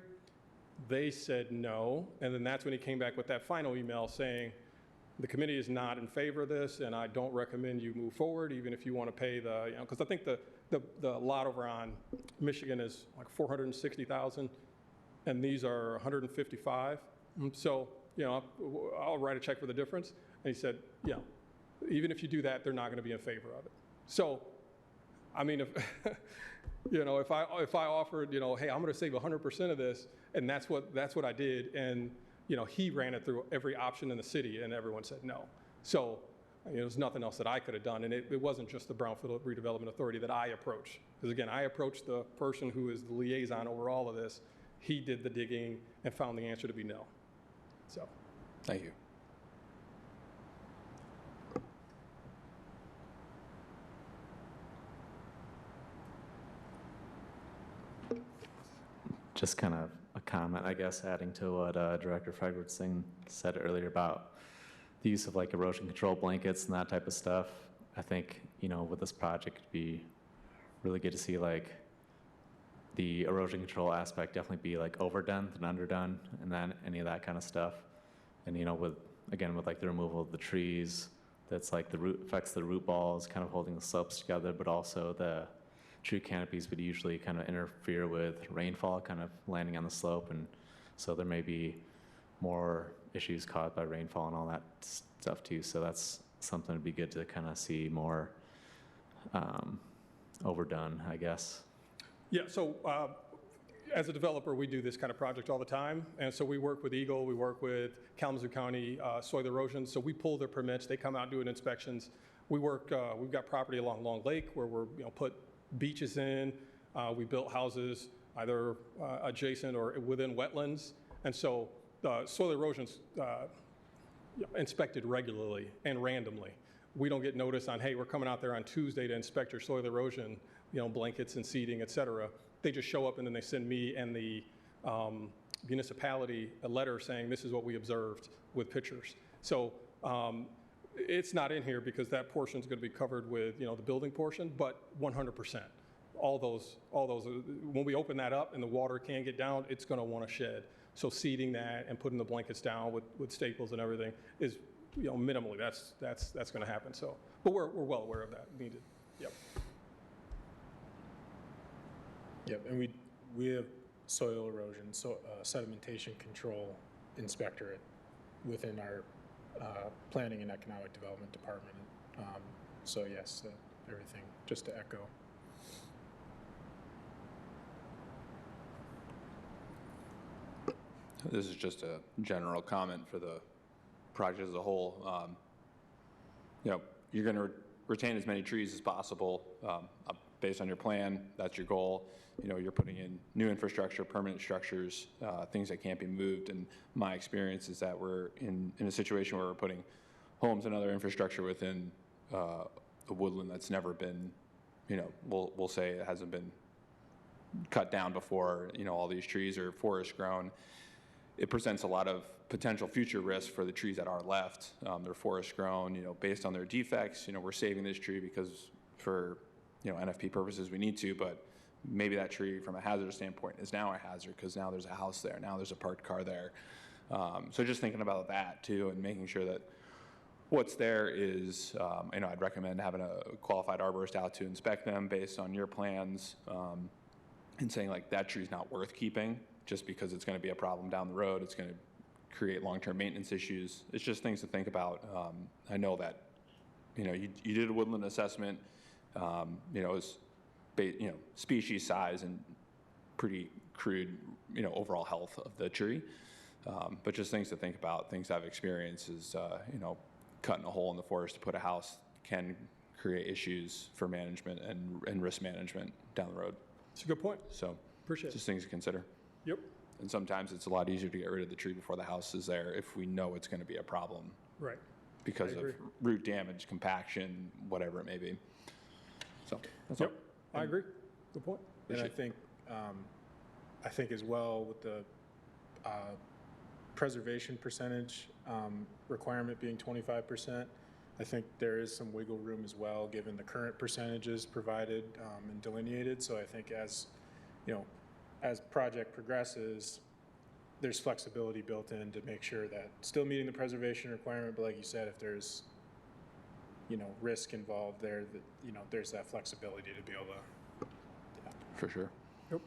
Speaker 6: They said no. And then that's when he came back with that final email saying, the committee is not in favor of this, and I don't recommend you move forward, even if you want to pay the, you know, because I think the lot over on Michigan is like 460,000, and these are 155. So, you know, I'll write a check for the difference. And he said, yeah, even if you do that, they're not going to be in favor of it. So, I mean, if you know, if I offered, you know, hey, I'm going to save 100% of this, and that's what I did, and you know, he ran it through every option in the city, and everyone said no. So, you know, there's nothing else that I could have done, and it wasn't just the Brownfield Redevelopment Authority that I approached. Because again, I approached the person who is the liaison over all of this. He did the digging and found the answer to be no. So,
Speaker 7: Thank you.
Speaker 1: Just kind of a comment, I guess, adding to what Director Frederickson said earlier about the use of like erosion control blankets and that type of stuff. I think, you know, with this project, it'd be really good to see like the erosion control aspect definitely be like overdone than underdone, and then any of that kind of stuff. And, you know, with like the removal of the trees, that's like the root affects the root balls, kind of holding the slopes together, but also the tree canopies would usually kind of interfere with rainfall kind of landing on the slope, and so there may be more issues caused by rainfall and all that stuff too. So that's something that'd be good to kind of see more overdone, I guess.
Speaker 6: yeah, so as a developer, we do this kind of project all the time. And so we work with Eagle, we work with Kalamazoo County Soil Erosion. So we pull their permits, they come out and do inspections. We work, we've got property along Long Lake where we're, you know, put beaches in. We built houses either adjacent or within wetlands. And so soil erosion's inspected regularly and randomly. We don't get notice on, hey, we're coming out there on Tuesday to inspect your soil erosion, you know, blankets and seating, et cetera. They just show up and then they send me and the municipality a letter saying this is what we observed with pictures. So it's not in here because that portion is going to be covered with, you know, the building portion, but 100%. All those, when we open that up and the water can't get down, it's going to want to shed. So seeding that and putting the blankets down with staples and everything is, you know, minimally, that's going to happen. So, but we're well aware of that needed. Yep.
Speaker 2: Yep, and we have soil erosion, sedimentation control inspectorate within our Planning and Economic Development Department. So yes, everything, just to echo.
Speaker 7: This is just a general comment for the project as a whole. You know, you're going to retain as many trees as possible based on your plan. That's your goal. You know, you're putting in new infrastructure, permanent structures, things that can't be moved. And my experience is that we're in a situation where we're putting homes and other infrastructure within a woodland that's never been, you know, we'll say it hasn't been cut down before, you know, all these trees are forest grown. It presents a lot of potential future risks for the trees that are left. They're forest grown, you know, based on their defects. You know, we're saving this tree because for, you know, NFP purposes we need to, but maybe that tree from a hazard standpoint is now a hazard because now there's a house there, now there's a parked car there. So just thinking about that too and making sure that what's there is, you know, I'd recommend having a qualified arborist out to inspect them based on your plans and saying like that tree's not worth keeping just because it's going to be a problem down the road. It's going to create long-term maintenance issues. It's just things to think about. I know that, you know, you did a woodland assessment, you know, it's, you know, species size and pretty crude, you know, overall health of the tree. But just things to think about, things I've experienced is, you know, cutting a hole in the forest to put a house can create issues for management and risk management down the road.
Speaker 6: It's a good point.
Speaker 7: So
Speaker 6: Appreciate
Speaker 7: just
Speaker 6: it.
Speaker 7: things to consider.
Speaker 6: Yep.
Speaker 7: And sometimes it's a lot easier to get rid of the tree before the house is there if we know it's going to be a problem
Speaker 6: Right.
Speaker 7: because
Speaker 6: I
Speaker 7: of
Speaker 6: agree.
Speaker 7: root damage, compaction, whatever it may be. So that's
Speaker 6: Yep.
Speaker 7: all.
Speaker 6: I agree. Good point.
Speaker 2: And I
Speaker 7: Appreciate
Speaker 2: think I think as well with the preservation percentage requirement being 25%, I think there is some wiggle room as well, given the current percentages provided and delineated. So I think as, you know, as project progresses, there's flexibility built in to make sure that still meeting the preservation requirement, but like you said, if there's, you know, risk involved there, that, you know, there's that flexibility to be able to. Yeah.
Speaker 7: For sure.
Speaker 6: Yep.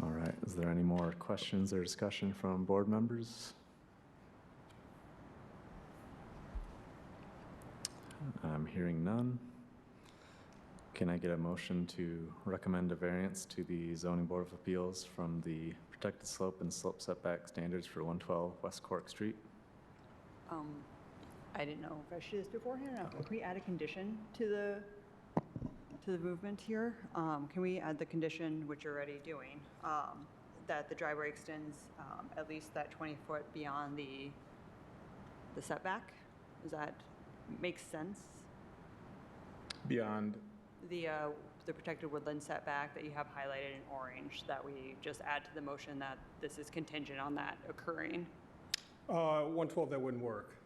Speaker 1: All right, is there any more questions or discussion from board members? I'm hearing none. Can I get a motion to recommend a variance to the Zoning Board of Appeals from the protected slope and slope setback standards for 112 West Cork Street?
Speaker 3: I didn't know if I should do this beforehand. Can we add a condition to the movement here? Can we add the condition, which you're already doing, that the driveway extends at least that 20 foot beyond the setback? Does that make sense?
Speaker 2: Beyond,
Speaker 3: The protected woodland setback that you have highlighted in orange, that we just add to the motion that this is contingent on that occurring?
Speaker 6: 112, that wouldn't work.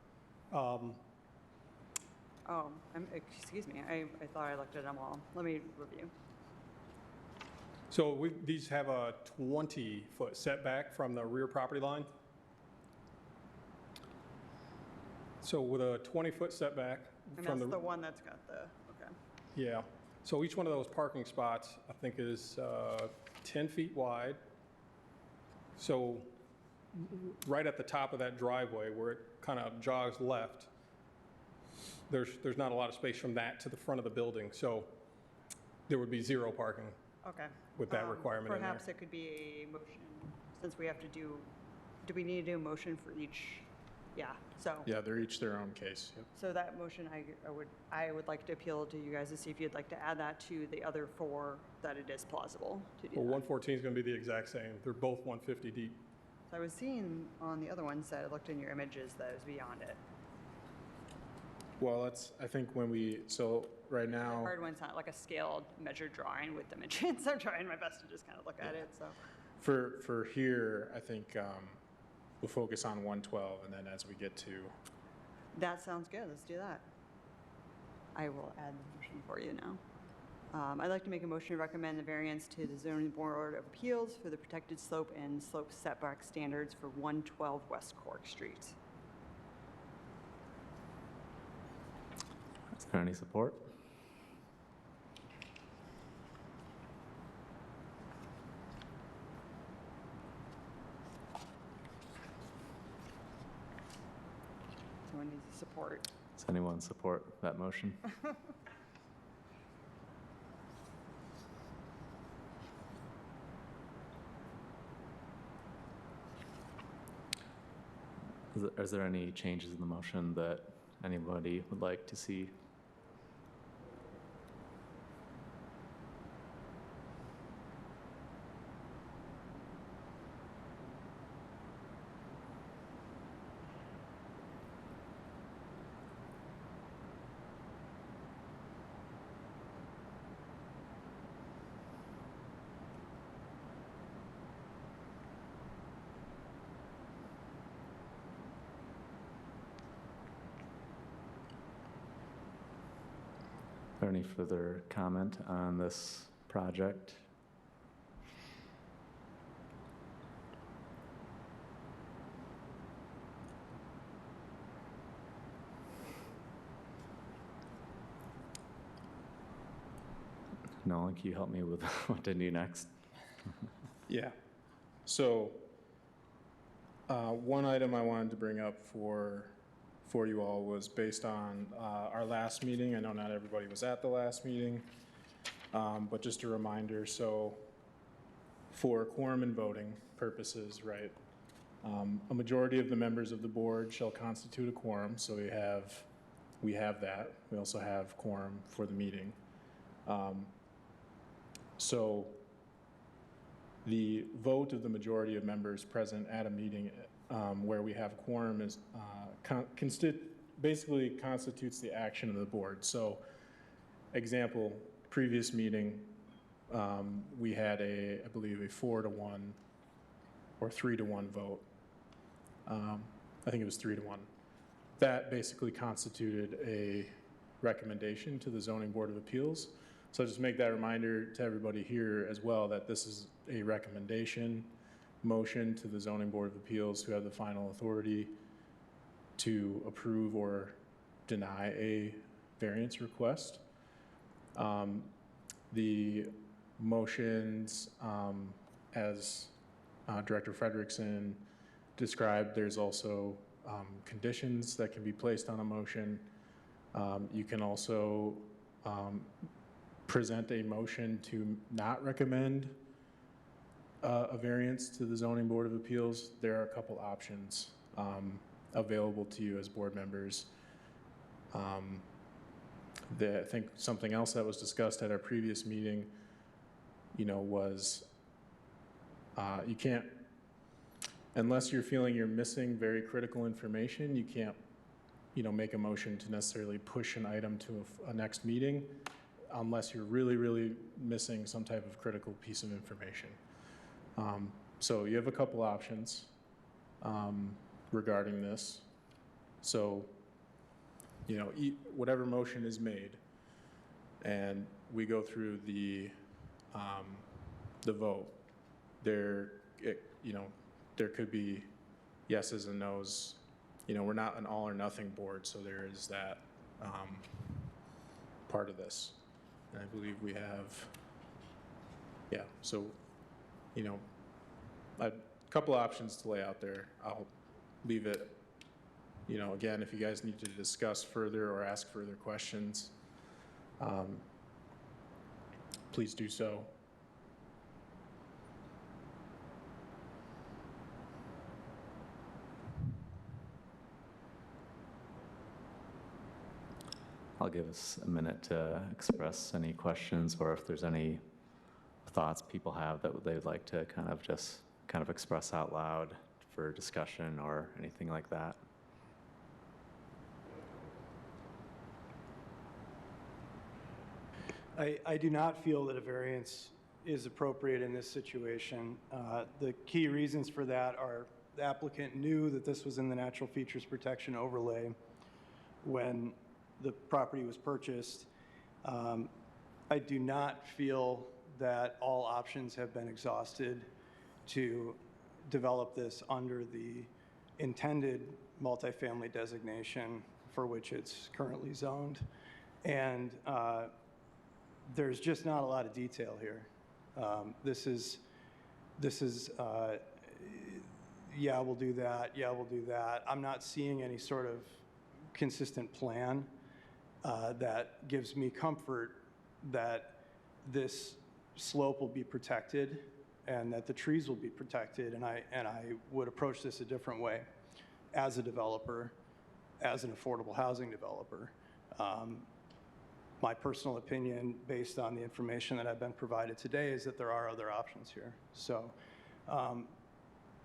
Speaker 3: Excuse me, I thought I looked at them all. Let me review.
Speaker 6: So these have a 20-foot setback from the rear property line. So with a 20-foot setback
Speaker 3: And
Speaker 6: from
Speaker 3: that's the one that's got the, okay.
Speaker 6: Yeah. So each one of those parking spots, I think, is 10 feet wide. So right at the top of that driveway, where it kind of jogs left, there's not a lot of space from that to the front of the building. So there would be zero parking
Speaker 3: Okay.
Speaker 6: with that requirement in there.
Speaker 3: Perhaps it could be a motion, since we have to do we need to do a motion for each? Yeah, so.
Speaker 2: yeah, they're each their own case. Yep.
Speaker 3: So that motion, I would like to appeal to you guys to see if you'd like to add that to the other four, that it is plausible to do
Speaker 6: Well,
Speaker 3: that.
Speaker 6: 114 is going to be the exact same. They're both 150 deep.
Speaker 3: So I was seeing on the other ones that I looked in your images that it was beyond it.
Speaker 2: Well, that's, I think when we, so right
Speaker 3: The
Speaker 2: now,
Speaker 3: hard one's not like a scaled measured drawing with dimensions. I'm trying my best to just kind of look at it, so.
Speaker 2: for here, I think we'll focus on 112, and then as we get to,
Speaker 3: That sounds good, let's do that. I will add the motion for you now. I'd like to make a motion to recommend the variance to the zoning board of appeals for the protected slope and slope setback standards for 112 West Cork Street.
Speaker 1: Is there any support?
Speaker 3: Someone needs support.
Speaker 1: Does anyone support that motion? Is there any changes in the motion that anybody would like to see? Is there any further comment on this project? Nolan, can you help me with what to do next?
Speaker 2: yeah. So one item I wanted to bring up for you all was based on our last meeting. I know not everybody was at the last meeting, but just a reminder. So for quorum and voting purposes, right, a majority of the members of the board shall constitute a quorum. So we have that. We also have quorum for the meeting. So the vote of the majority of members present at a meeting where we have quorum is basically constitutes the action of the board. So, example, previous meeting, we had I believe a 4-1 or 3-1 vote. I think it was 3-1. That basically constituted a recommendation to the Zoning Board of Appeals. So just make that reminder to everybody here as well that this is a recommendation motion to the Zoning Board of Appeals, who have the final authority to approve or deny a variance request. The motions, as Director Frederickson described, there's also conditions that can be placed on a motion. You can also present a motion to not recommend a variance to the Zoning Board of Appeals. There are a couple options available to you as board members. I think something else that was discussed at our previous meeting, was you can't, unless you're feeling you're missing very critical information, you can't, make a motion to necessarily push an item to a next meeting unless you're really, really missing some type of critical piece of information. So you have a couple options regarding this. So, whatever motion is made, and we go through the vote, there could be yeses and nos. We're not an all or nothing board, so there is that part of this. And I believe we have, so, a couple options to lay out there. I'll leave it, again, if you guys need to discuss further or ask further questions, please do so.
Speaker 1: I'll give us a minute to express any questions, or if there's any thoughts people have that they would like to kind of express out loud for discussion or anything like that.
Speaker 4: I do not feel that a variance is appropriate in this situation. The key reasons for that are the applicant knew that this was in the natural features protection overlay when the property was purchased. I do not feel that all options have been exhausted to develop this under the intended multifamily designation for which it's currently zoned. And there's just not a lot of detail here. This is yeah, we'll do that, yeah, we'll do that. I'm not seeing any sort of consistent plan that gives me comfort that this slope will be protected and that the trees will be protected, and I would approach this a different way as a developer, as an affordable housing developer. My personal opinion, based on the information that I've been provided today, is that there are other options here. So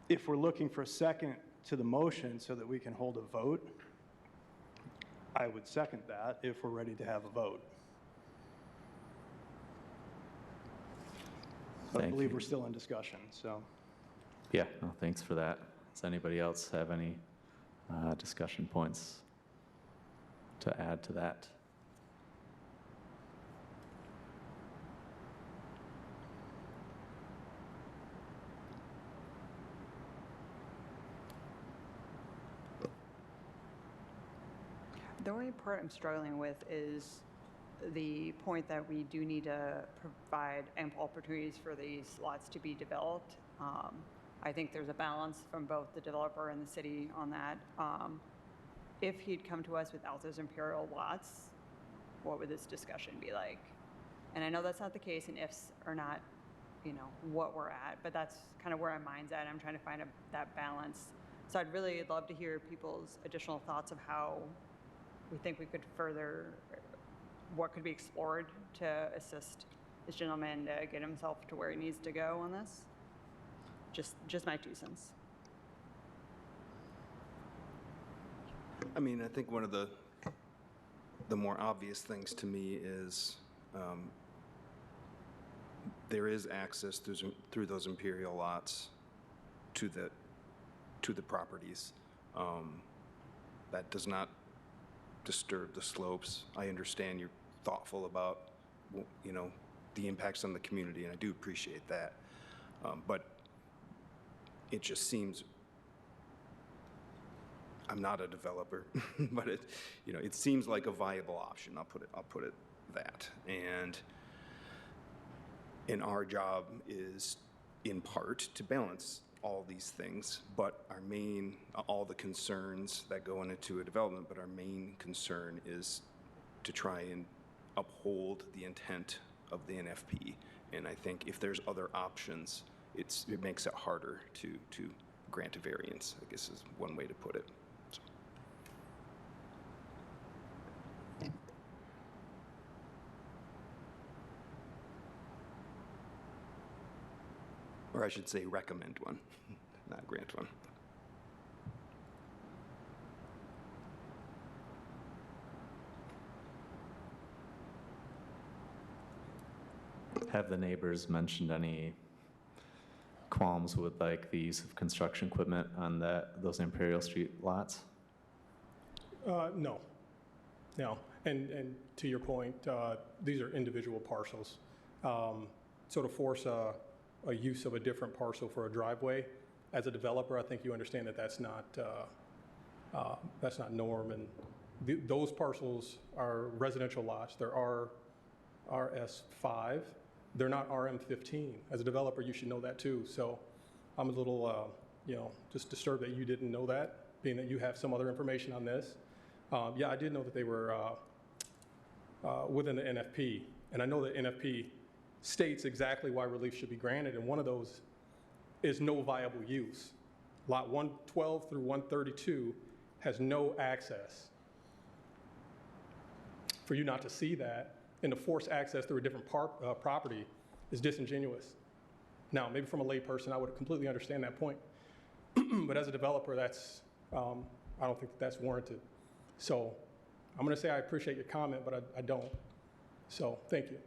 Speaker 4: if we're looking for a second to the motion so that we can hold a vote, I would second that if we're ready to have a vote. But I believe we're still in discussion, so.
Speaker 1: Yeah, no, thanks for that. Does anybody else have any discussion points to add to that?
Speaker 3: The only part I'm struggling with is the point that we do need to provide ample opportunities for these lots to be developed. I think there's a balance from both the developer and the city on that. If he'd come to us without those imperial lots, what would this discussion be like? And I know that's not the case, and ifs are not, what we're at, but that's kind of where my mind's at. I'm trying to find that balance. So I'd really love to hear people's additional thoughts of how we think we could further, what could be explored to assist this gentleman to get himself to where he needs to go on this. Just my 2 cents.
Speaker 5: I mean, I think one of the more obvious things to me is there is access through those imperial lots to the properties. That does not disturb the slopes. I understand you're thoughtful about, you know, the impacts on the community, and I do appreciate that. But it just seems, I'm not a developer, but it seems like a viable option. I'll put it that. And our job is in part to balance all these things, but all the concerns that go into a development, but our main concern is to try and uphold the intent of the NFP. And I think if there's other options, it makes it harder to grant a variance, I guess is one way to put it. So. Or I should say recommend one, not grant one.
Speaker 1: Have the neighbors mentioned any qualms with like the use of construction equipment on those Imperial Street lots?
Speaker 6: No. And to your point, these are individual parcels. So to force a use of a different parcel for a driveway, as a developer, I think you understand that that's not norm. And those parcels are residential lots. They're RS5. They're not RM15. As a developer, you should know that too. So I'm a little, just disturbed that you didn't know that, being that you have some other information on this. Yeah, I did know that they were within the NFP, and I know the NFP states exactly why relief should be granted, and one of those is no viable use. Lot 112 through 132 has no access. For you not to see that and to force access through a different property is disingenuous. Now, maybe from a layperson, I would completely understand that point, but as a developer, that's I don't think that's warranted. So I'm going to say I appreciate your comment, but I don't. So thank you.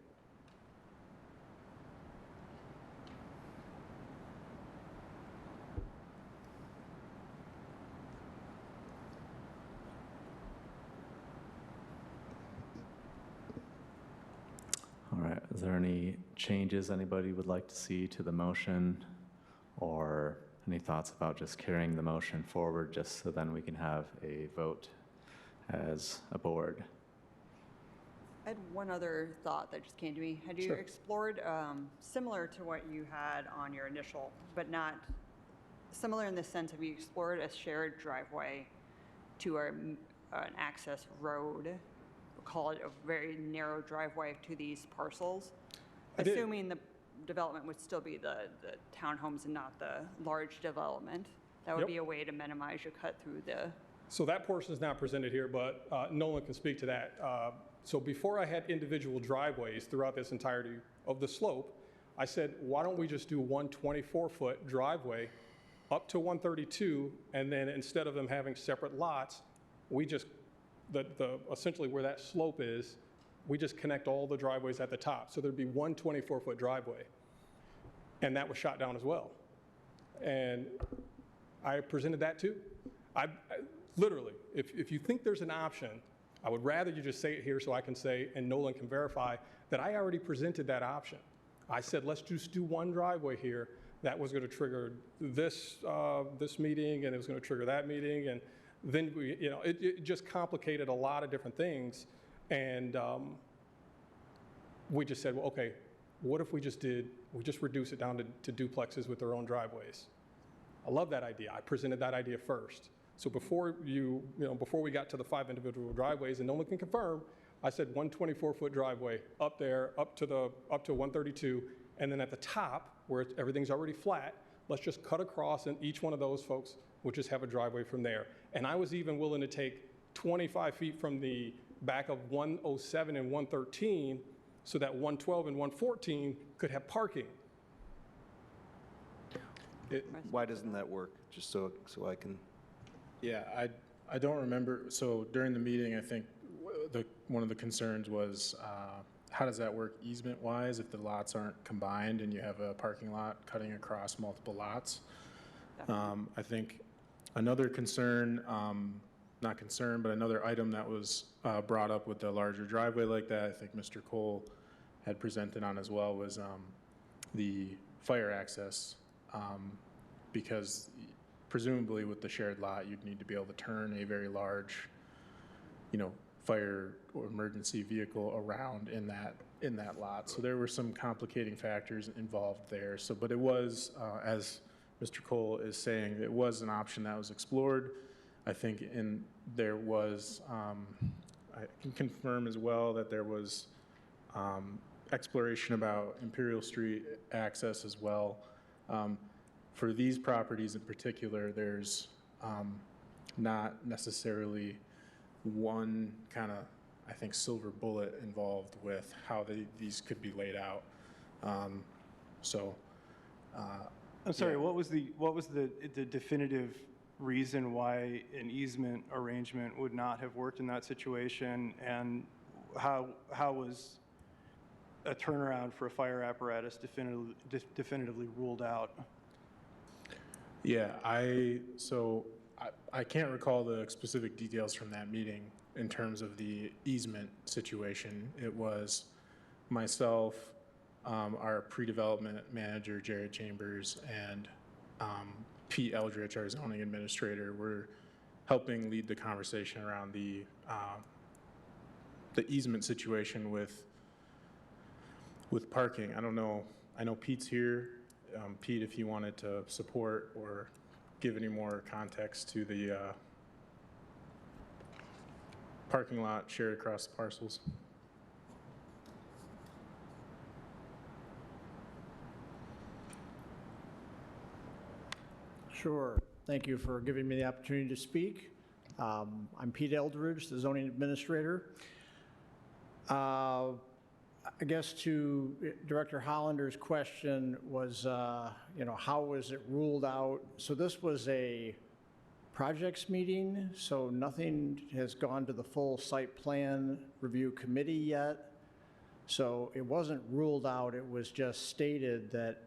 Speaker 1: All right, is there any changes anybody would like to see to the motion, or any thoughts about just carrying the motion forward just so then we can have a vote as a board?
Speaker 3: I had one other thought that just came to me. Had you
Speaker 6: Sure.
Speaker 3: explored, similar to what you had on your initial, but not similar in the sense of you explored a shared driveway to an access road, we'll call it a very narrow driveway to these parcels,
Speaker 6: I did.
Speaker 3: assuming the development would still be the townhomes and not the large development? That would
Speaker 6: Yep.
Speaker 3: be a way to minimize your cut through the.
Speaker 6: So that portion is not presented here, but Nolan can speak to that. So before I had individual driveways throughout this entirety of the slope, I said, why don't we just do one 24-foot driveway up to 132, and then instead of them having separate lots, we just, essentially where that slope is, we just connect all the driveways at the top. So there'd be one 24-foot driveway. And that was shot down as well. And I presented that too. I literally, if you think there's an option, I would rather you just say it here so I can say, and Nolan can verify, that I already presented that option. I said, let's just do one driveway here. That was going to trigger this meeting, and it was going to trigger that meeting. And then it just complicated a lot of different things. And we just said, well, okay, what if we just reduce it down to duplexes with their own driveways? I love that idea. I presented that idea first. So before before we got to the 5 individual driveways, and no one can confirm, I said one 24-foot driveway up there, up to 132, and then at the top, where everything's already flat, let's just cut across, and each one of those folks will just have a driveway from there. And I was even willing to take 25 feet from the back of 107 and 113, so that 112 and 114 could have parking.
Speaker 5: Why doesn't that work? Just so I can.
Speaker 2: Yeah, I don't remember, so during the meeting, I think one of the concerns was, how does that work easement-wise if the lots aren't combined and you have a parking lot cutting across multiple lots? I think another concern, not concern, but another item that was brought up with the larger driveway like that, I think Mr. Cole had presented on as well, was the fire access, because presumably with the shared lot, you'd need to be able to turn a very large, fire or emergency vehicle around in that lot. So there were some complicating factors involved there. So, but it was, as Mr. Cole is saying, it was an option that was explored. I think there was, I can confirm as well that there was exploration about Imperial Street access as well. For these properties in particular, there's not necessarily one kind of, I think, silver bullet involved with how these could be laid out. I'm
Speaker 4: sorry,
Speaker 2: yeah.
Speaker 4: what was the definitive reason why an easement arrangement would not have worked in that situation, and how was a turnaround for a fire apparatus definitively ruled out?
Speaker 2: Yeah, I can't recall the specific details from that meeting in terms of the easement situation. It was myself, our pre-development manager, Jared Chambers, and Pete Eldridge, our zoning administrator, were helping lead the conversation around the easement situation with parking. I don't know, I know Pete's here. Pete, if you wanted to support or give any more context to the parking lot shared across the parcels.
Speaker 8: Sure. Thank you for giving me the opportunity to speak. I'm Pete Eldridge, the zoning administrator. I guess to Director Hollander's question was, how was it ruled out? So this was a projects meeting, so nothing has gone to the full site plan review committee yet. So it wasn't ruled out, it was just stated that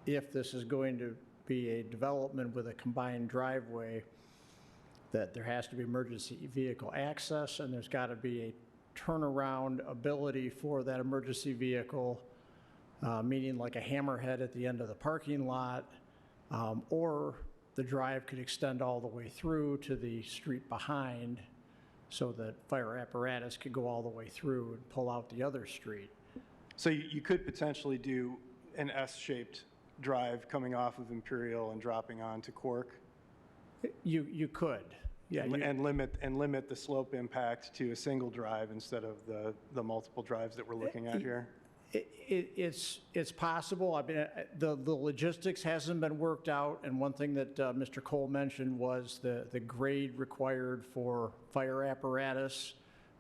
Speaker 8: if this is going to be a development with a combined driveway, that there has to be emergency vehicle access and there's got to be a turnaround ability for that emergency vehicle, meaning like a hammerhead at the end of the parking lot, or the drive could extend all the way through to the street behind so that fire apparatus could go all the way through and pull out the other street.
Speaker 4: So you could potentially do an S-shaped drive coming off of Imperial and dropping onto Cork?
Speaker 8: You could. Yeah,
Speaker 4: and limit the slope impact to a single drive instead of the multiple drives that we're looking at here?
Speaker 8: It's possible. I mean, the logistics hasn't been worked out, and one thing that Mr. Cole mentioned was the grade required for fire apparatus,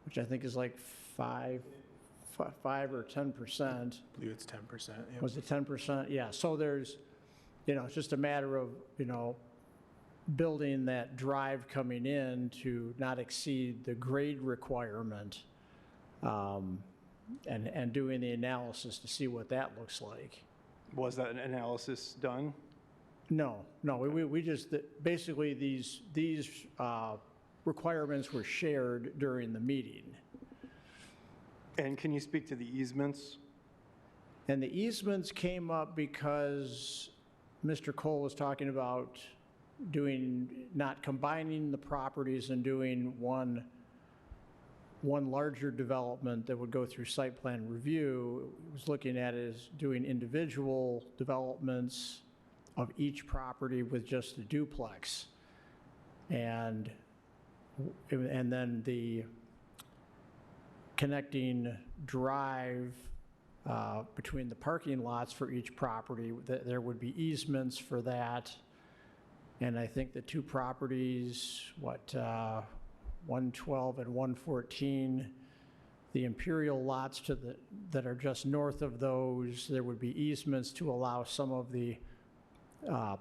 Speaker 8: which I think is like 5 or 10%.
Speaker 2: I believe it's 10%. Yep.
Speaker 8: Was it 10%? Yeah. So there's, it's just a matter of, building that drive coming in to not exceed the grade requirement, and doing the analysis to see what that looks like.
Speaker 4: Was that an analysis done?
Speaker 8: No, we just, basically these requirements were shared during the meeting.
Speaker 4: And can you speak to the easements?
Speaker 8: And the easements came up because Mr. Cole was talking about not combining the properties and doing one larger development that would go through site plan review. He was looking at it as doing individual developments of each property with just a duplex. And then the connecting drive between the parking lots for each property, there would be easements for that. And I think the two properties, 112 and 114, the Imperial lots that are just north of those, there would be easements to allow some of the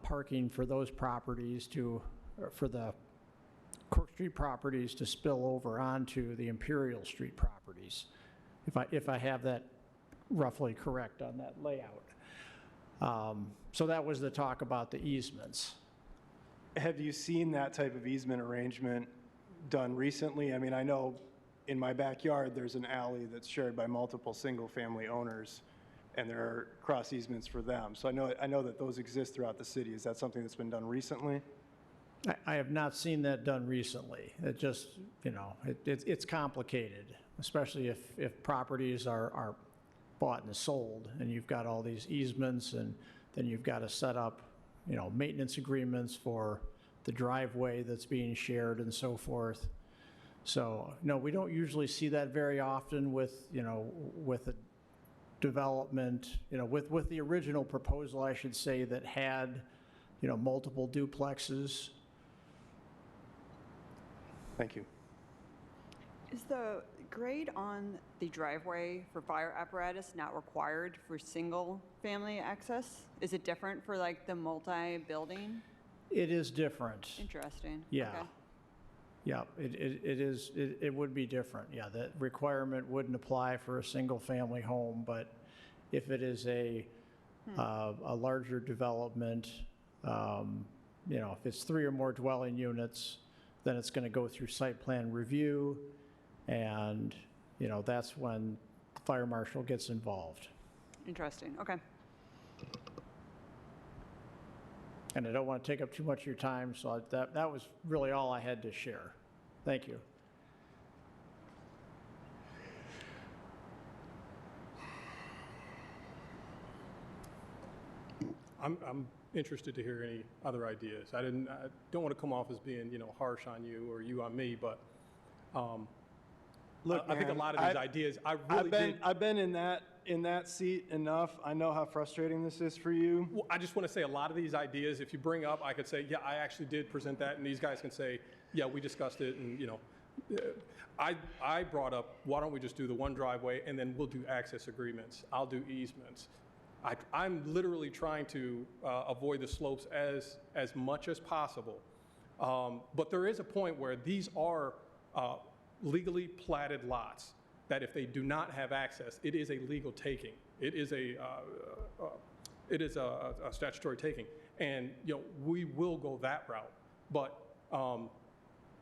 Speaker 8: parking for those properties for the Cork Street properties to spill over onto the Imperial Street properties, if I have that roughly correct on that layout. So that was the talk about the easements.
Speaker 4: Have you seen that type of easement arrangement done recently? I mean, I know in my backyard, there's an alley that's shared by multiple single-family owners, and there are cross easements for them. So I know that those exist throughout the city. Is that something that's been done recently?
Speaker 8: I have not seen that done recently. It just, you know, it's complicated, especially if properties are bought and sold, and you've got all these easements, and then you've got to set up, you know, maintenance agreements for the driveway that's being shared and so forth. So, no, we don't usually see that very often with, you know, with a development, you know, with the original proposal, I should say, that had, you know, multiple duplexes.
Speaker 4: Thank you.
Speaker 3: Is the grade on the driveway for fire apparatus not required for single-family access? Is it different for like the multi-building?
Speaker 8: It is different.
Speaker 3: Interesting.
Speaker 8: Yeah.
Speaker 3: Okay.
Speaker 8: Yeah, it would be different. Yeah, that requirement wouldn't apply for a single-family home, but if it is a larger development, you know, if it's 3 or more dwelling units, then it's going to go through site plan review, and, you know, that's when the fire marshal gets involved.
Speaker 3: Interesting. Okay.
Speaker 8: And I don't want to take up too much of your time, so that was really all I had to share. Thank you.
Speaker 6: I'm interested to hear any other ideas. I don't want to come off as being, you know, harsh on you or you on me, but
Speaker 4: Look,
Speaker 6: I think a
Speaker 4: man,
Speaker 6: lot of these ideas,
Speaker 4: I've been in that seat enough. I know how frustrating this is for you.
Speaker 6: Well, I just want to say a lot of these ideas, if you bring up, I could say, yeah, I actually did present that, and these guys can say, yeah, we discussed it, and, you know, I brought up, why don't we just do the one driveway, and then we'll do access agreements. I'll do easements. I'm literally trying to avoid the slopes as much as possible. But there is a point where these are legally platted lots that if they do not have access, it is a legal taking. It is a statutory taking. And, you know, we will go that route. But,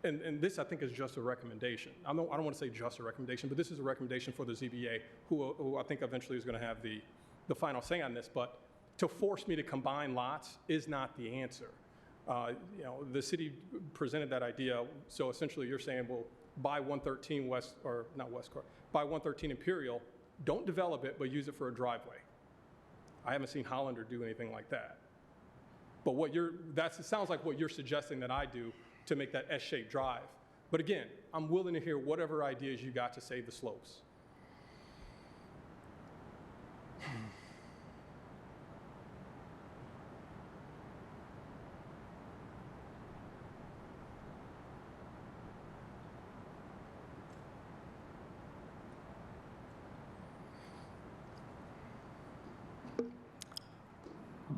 Speaker 6: and this, I think, is just a recommendation. I don't want to say just a recommendation, but this is a recommendation for the ZBA, who I think eventually is going to have the final say on this. But to force me to combine lots is not the answer. You know, the city presented that idea. So essentially you're saying, well, buy 113 West, or not West Cork, buy 113 Imperial, don't develop it, but use it for a driveway. I haven't seen Hollander do anything like that. But it sounds like what you're suggesting that I do to make that S-shaped drive. But again, I'm willing to hear whatever ideas you got to save the slopes.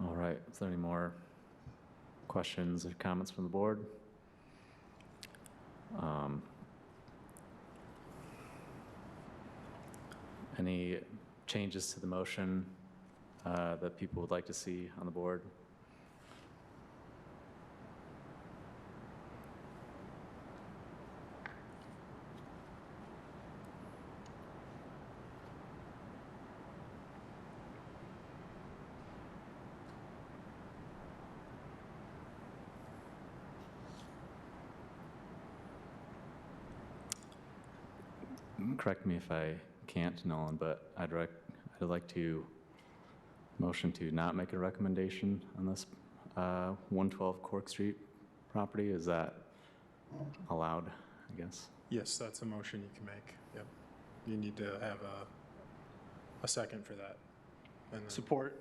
Speaker 1: All right, is there any more questions or comments from the board? Any changes to the motion that people would like to see on the board? Correct me if I can't, Nolan, but I'd like to motion to not make a recommendation on this 112 Cork Street property. Is that allowed, I guess?
Speaker 2: Yes, that's a motion you can make. Yep. You need to have a second for that. And then
Speaker 4: Support.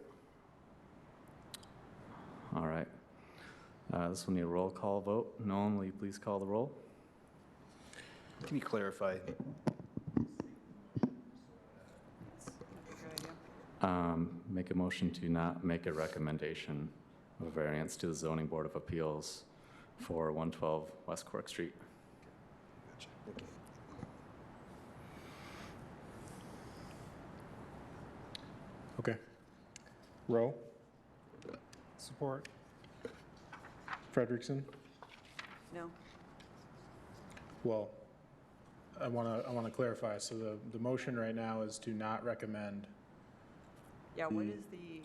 Speaker 1: All right. This will need a roll call vote. Nolan, will you please call the roll?
Speaker 5: Can you clarify?
Speaker 1: Make a motion to not make a recommendation of variance to the Zoning Board of Appeals for 112 West Cork Street.
Speaker 5: Gotcha. Thank you.
Speaker 2: Okay. Rowe,
Speaker 8: Support.
Speaker 2: Frederickson?
Speaker 3: No?
Speaker 2: Well, I want to clarify. So the motion right now is to not recommend.
Speaker 3: Yeah, what is the,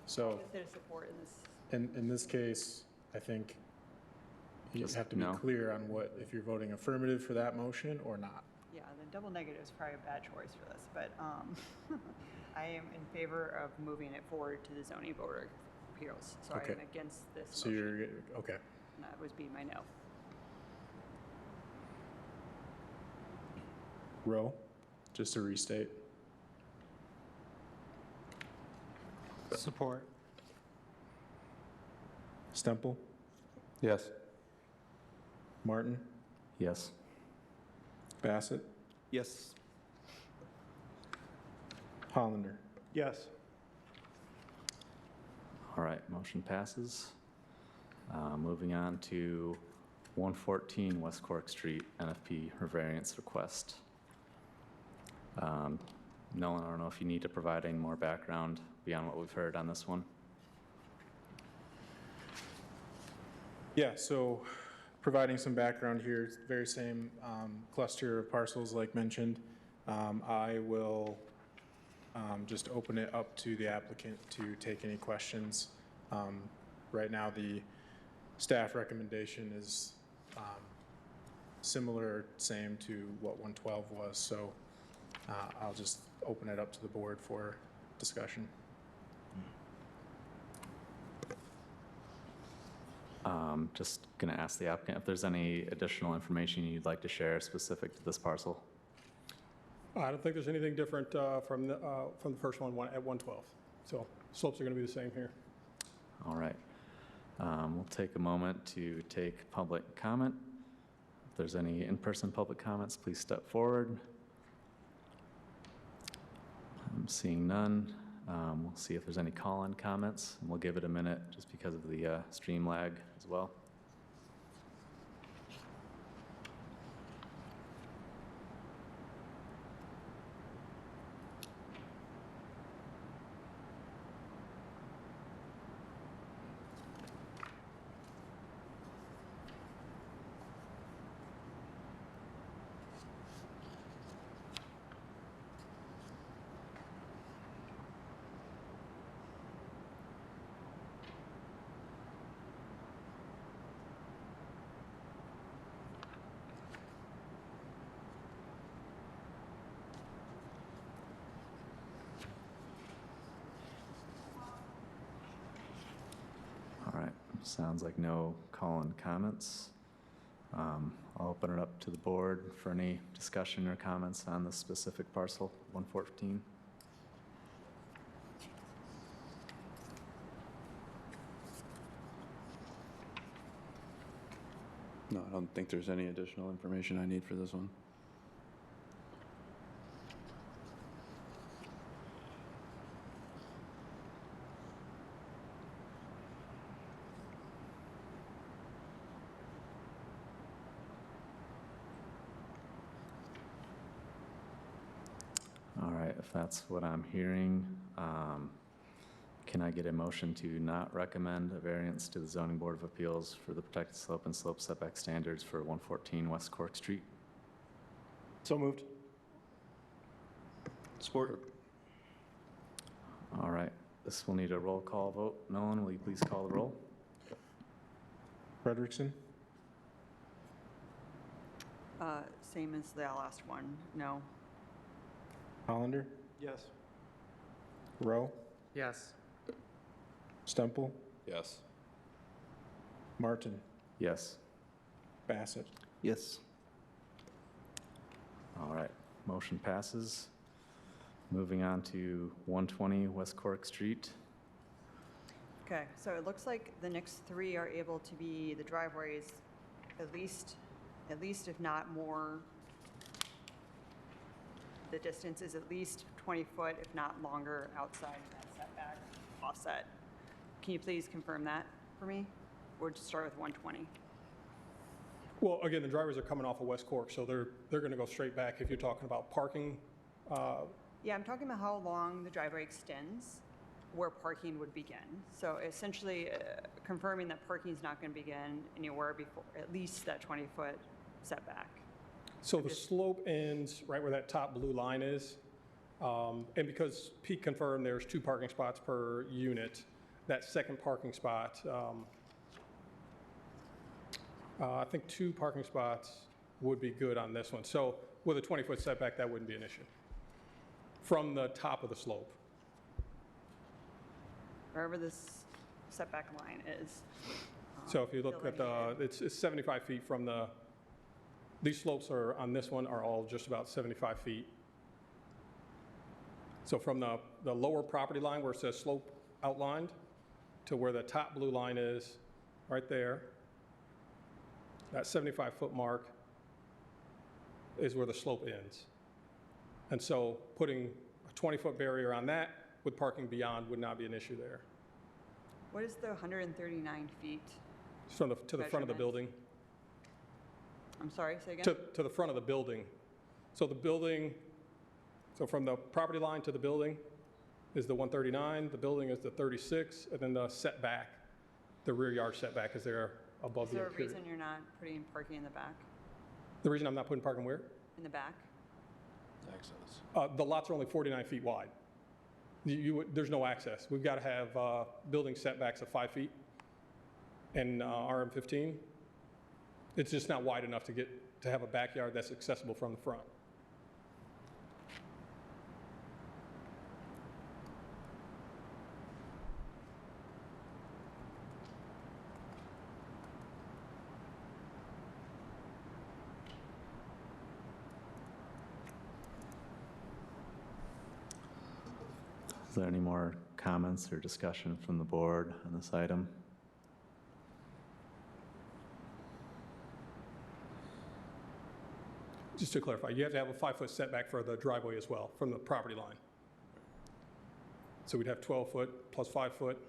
Speaker 2: So
Speaker 3: is there support in this?
Speaker 2: in this case, I think you
Speaker 1: Just
Speaker 2: have to be
Speaker 1: no.
Speaker 2: clear on what, if you're voting affirmative for that motion or not.
Speaker 3: Yeah, the double negative is probably a bad choice for this, but I am in favor of moving it forward to the zoning board of appeals. So I
Speaker 2: Okay.
Speaker 3: am against this
Speaker 2: So
Speaker 3: motion.
Speaker 2: you're, okay.
Speaker 3: And that would be my no.
Speaker 2: Rowe, just to restate.
Speaker 8: Support.
Speaker 2: Stemple,
Speaker 7: Yes.
Speaker 2: Martin,
Speaker 1: Yes.
Speaker 2: Bassett,
Speaker 5: Yes.
Speaker 2: Hollander.
Speaker 4: Yes.
Speaker 1: All right, motion passes. Moving on to 114 West Cork Street, NFP or variance request. Nolan, I don't know if you need to provide any more background beyond what we've heard on this one.
Speaker 2: Yeah, so providing some background here, it's the very same cluster of parcels like mentioned. I will just open it up to the applicant to take any questions. Right now, the staff recommendation is similar, same to what 112 was, so I'll just open it up to the board for discussion.
Speaker 1: Just going to ask the applicant if there's any additional information you'd like to share specific to this parcel.
Speaker 6: I don't think there's anything different from the first one at 112. So slopes are going to be the same here.
Speaker 1: All right. We'll take a moment to take public comment. If there's any in-person public comments, please step forward. I'm seeing none. We'll see if there's any call-in comments, and we'll give it a minute just because of the stream lag as well. All right, sounds like no call-in comments. I'll open it up to the board for any discussion or comments on this specific parcel, 114.
Speaker 7: No, I don't think there's any additional information I need for this one.
Speaker 1: All right, if that's what I'm hearing, can I get a motion to not recommend a variance to the Zoning Board of Appeals for the protected slope and slope setback standards for 114 West Cork Street?
Speaker 4: So moved.
Speaker 5: Support.
Speaker 1: All right, this will need a roll call vote. Nolan, will you please call the roll?
Speaker 2: Frederickson,
Speaker 3: Same as the last one, no.
Speaker 2: Hollander,
Speaker 4: Yes.
Speaker 2: Rowe,
Speaker 8: Yes.
Speaker 2: Stemple,
Speaker 7: Yes.
Speaker 2: Martin,
Speaker 1: Yes.
Speaker 2: Bassett.
Speaker 5: Yes.
Speaker 1: All right, motion passes. Moving on to 120 West Cork Street.
Speaker 3: Okay, so it looks like the next three are able to be, the driveways, at least if not more, the distance is at least 20 foot, if not longer, outside of that setback offset. Can you please confirm that for me? would start with 120.
Speaker 6: Well, again, the drivers are coming off of West Cork, so they're going to go straight back if you're talking about parking.
Speaker 3: Yeah, I'm talking about how long the driveway extends, where parking would begin. So essentially confirming that parking is not going to begin anywhere before at least that 20-foot setback.
Speaker 6: So the slope ends right where that top blue line is. And because Pete confirmed there's 2 parking spots per unit, that second parking spot, I think 2 parking spots would be good on this one. So with a 20-foot setback, that wouldn't be an issue from the top of the slope.
Speaker 3: Wherever this setback line is.
Speaker 6: So if you look at it's 75 feet from these slopes are on this one are all just about 75 feet. So from the lower property line where it says slope outlined to where the top blue line is, right there, that 75-foot mark is where the slope ends. And so putting a 20-foot barrier on that with parking beyond would not be an issue there.
Speaker 3: What is the 139 feet?
Speaker 6: To the front of the building.
Speaker 3: I'm sorry, say again?
Speaker 6: To the front of the building. So the building, so from the property line to the building is the 139, the building is the 36, and then the setback, the rear yard setback is there above the interior.
Speaker 3: Is there a reason you're not putting parking in the back?
Speaker 6: The reason I'm not putting parking where?
Speaker 3: In the back?
Speaker 7: Access.
Speaker 6: The lots are only 49 feet wide. There's no access. We've got to have building setbacks of 5 feet and RM15. It's just not wide enough to have a backyard that's accessible from the front.
Speaker 1: Is there any more comments or discussion from the board on this item?
Speaker 6: Just to clarify, you have to have a 5-foot setback for the driveway as well from the property line. So we'd have 12 foot plus 5 foot.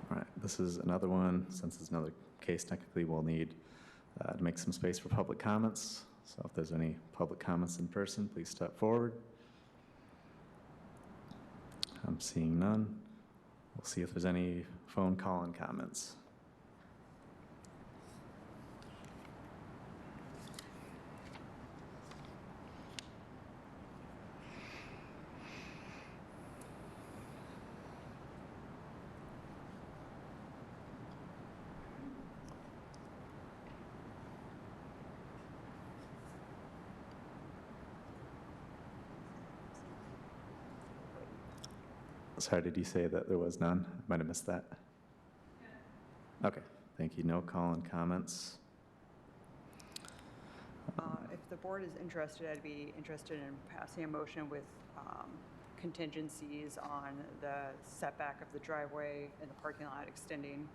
Speaker 1: All right, this is another one. Since it's another case, technically we'll need to make some space for public comments. So if there's any public comments in person, please step forward. I'm seeing none. We'll see if there's any phone call-in comments. Sorry, did you say that there was none? I might have missed that. Okay, thank you. No call-in comments.
Speaker 3: If the board is interested, I'd be interested in passing a motion with contingencies on the setback of the driveway and the parking lot extending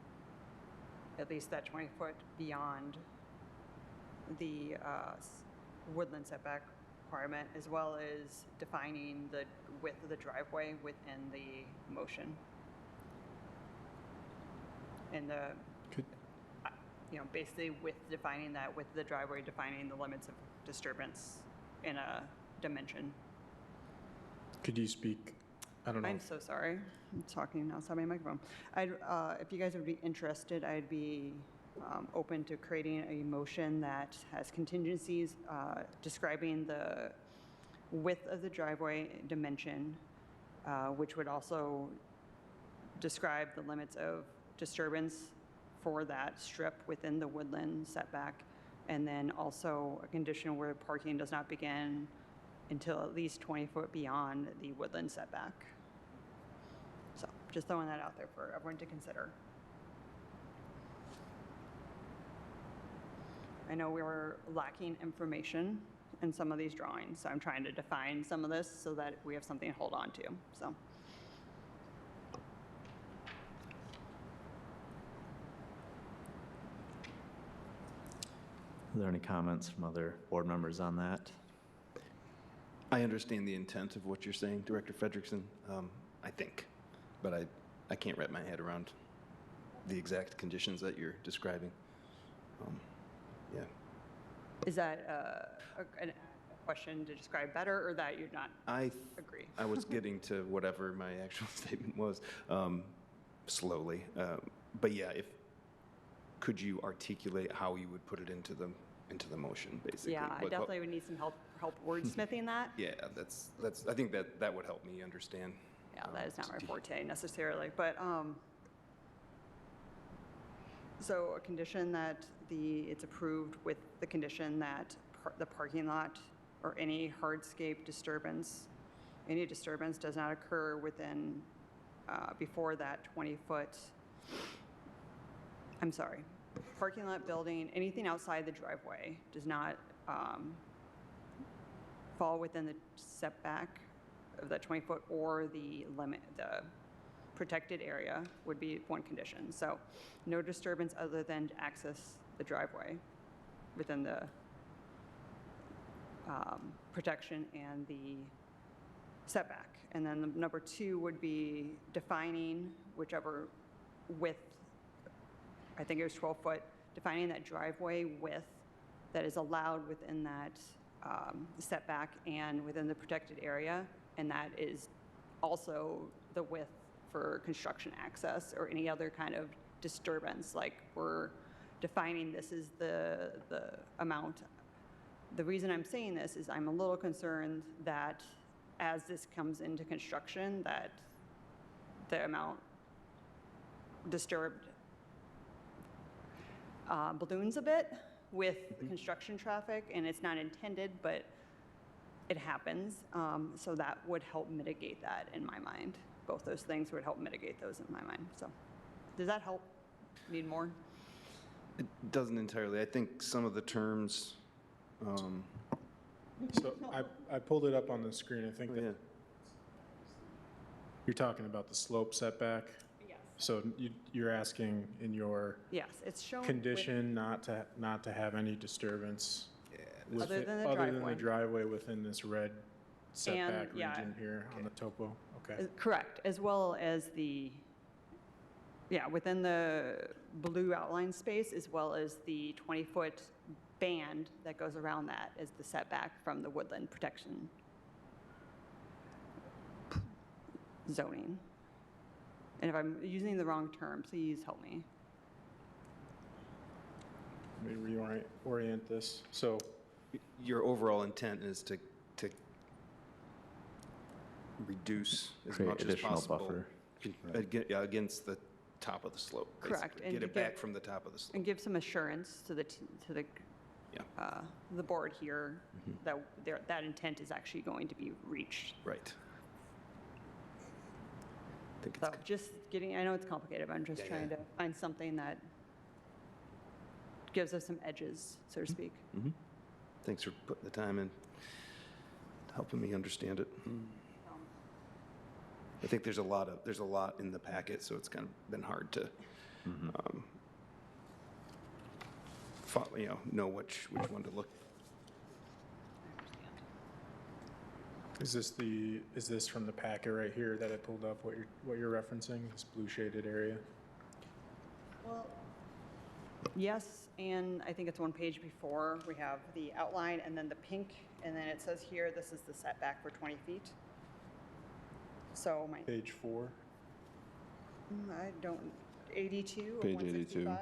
Speaker 3: at least that 20-foot beyond the woodland setback requirement, as well as defining the width of the driveway within the motion. And basically with defining that with the driveway, defining the limits of disturbance in a dimension.
Speaker 2: Could you speak? I don't know.
Speaker 3: I'm so sorry. I'm talking outside my microphone. If you guys would be interested, I'd be open to creating a motion that has contingencies describing the width of the driveway dimension, which would also describe the limits of disturbance for that strip within the woodland setback, and then also a condition where parking does not begin until at least 20 foot beyond the woodland setback. So just throwing that out there for everyone to consider. I know we were lacking information in some of these drawings, so I'm trying to define some of this so that we have something to hold on to. So.
Speaker 1: Are there any comments from other board members on that?
Speaker 5: I understand the intent of what you're saying, Director Frederickson. I think. But I can't wrap my head around the exact conditions that you're describing. Yeah.
Speaker 3: Is that a question to describe better, or that you're not agree?
Speaker 5: I was getting to whatever my actual statement was slowly. But yeah, could you articulate how you would put it into the motion, basically?
Speaker 3: Yeah, I definitely would need some help wordsmithing that.
Speaker 5: Yeah, that's. I think that would help me understand.
Speaker 3: Yeah, that is not my forte necessarily, but so a condition that it's approved with the condition that the parking lot or any hardscape disturbance, any disturbance does not occur within, before that 20-foot, I'm sorry, parking lot, building, anything outside the driveway does not fall within the setback of that 20-foot or the limit, the protected area would be one condition. So no disturbance other than to access the driveway within the protection and the setback. And then the number 2 would be defining whichever width, I think it was 12-foot, defining that driveway width that is allowed within that setback and within the protected area. And that is also the width for construction access or any other kind of disturbance. Like we're defining this is the amount. The reason I'm saying this is I'm a little concerned that as this comes into construction, that the amount disturbed balloons a bit with construction traffic, and it's not intended, but it happens. So that would help mitigate that in my mind. Both those things would help mitigate those in my mind. So does that help? Need more?
Speaker 5: It doesn't entirely. I think some of the terms.
Speaker 2: So I pulled it up on the screen. I think that you're talking about the slope setback.
Speaker 3: Yes.
Speaker 2: So you're asking in your
Speaker 3: Yes, it's shown
Speaker 2: condition not to have any disturbance
Speaker 3: Other than the
Speaker 2: other than
Speaker 3: driveway.
Speaker 2: the driveway within this red setback
Speaker 3: yeah.
Speaker 2: region here on the topo. Okay.
Speaker 3: Correct, as well as within the blue outline space, as well as the 20-foot band that goes around that as the setback from the woodland protection zoning. And if I'm using the wrong term, please help me.
Speaker 2: Let me reorient this. So
Speaker 5: Your overall intent is to reduce as
Speaker 1: Create
Speaker 5: much as
Speaker 1: additional
Speaker 5: possible
Speaker 1: buffer.
Speaker 5: Against the top of the slope.
Speaker 3: Correct,
Speaker 5: basically.
Speaker 3: and
Speaker 5: Get it
Speaker 3: to
Speaker 5: back
Speaker 3: get-
Speaker 5: from the top of the slope.
Speaker 3: And give some assurance to the the board here that that intent is actually going to be reached.
Speaker 5: Right. I think it's
Speaker 3: So just getting, I know it's complicated, but I'm just
Speaker 5: Yeah,
Speaker 3: trying
Speaker 5: yeah.
Speaker 3: to find something that gives us some edges, so to speak.
Speaker 5: Thanks for putting the time in, helping me understand it. I think there's a lot in the packet, so it's kind of been hard to, know which one to look.
Speaker 2: is this from the packet right here that I pulled up? What you're referencing? This blue shaded area.
Speaker 3: Well, yes, and I think it's one page before. We have the outline and then the pink, and then it says here, this is the setback for 20 feet. So my,
Speaker 2: Page 4.
Speaker 3: I don't, 82 or
Speaker 7: Page 82.
Speaker 3: 165?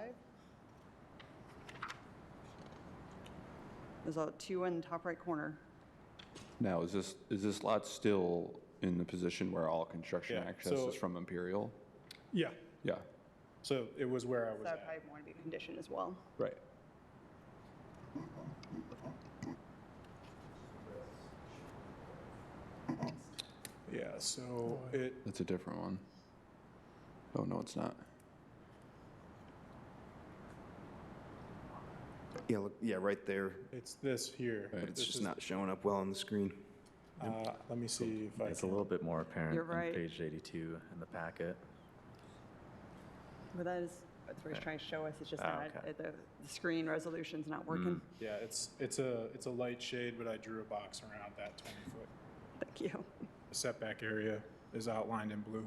Speaker 3: There's a 2 in the top right corner.
Speaker 7: Now, is this lot still in the position where all construction
Speaker 2: Yeah,
Speaker 7: access
Speaker 2: so-
Speaker 7: is from Imperial?
Speaker 2: Yeah.
Speaker 7: Yeah,
Speaker 2: So it was where I was
Speaker 3: That would
Speaker 2: at.
Speaker 3: probably want to be a condition as well.
Speaker 7: right.
Speaker 2: Yeah, so
Speaker 7: That's a different one. Oh, no, it's not.
Speaker 5: Yeah, look, yeah, right there,
Speaker 2: it's this here.
Speaker 7: Right.
Speaker 5: but it's
Speaker 2: This
Speaker 5: just
Speaker 2: is-
Speaker 5: not showing up well on the screen.
Speaker 2: Let me see if I
Speaker 1: It's a
Speaker 2: can.
Speaker 1: little bit more apparent
Speaker 3: You're right.
Speaker 1: on page 82 in the packet.
Speaker 3: But that's what he's trying to show us. It's just
Speaker 1: Oh,
Speaker 3: not,
Speaker 1: okay.
Speaker 3: the screen resolution's not working.
Speaker 2: Yeah, it's a light shade, but I drew a box around that 20-foot
Speaker 3: Thank you.
Speaker 2: setback area. is outlined in blue.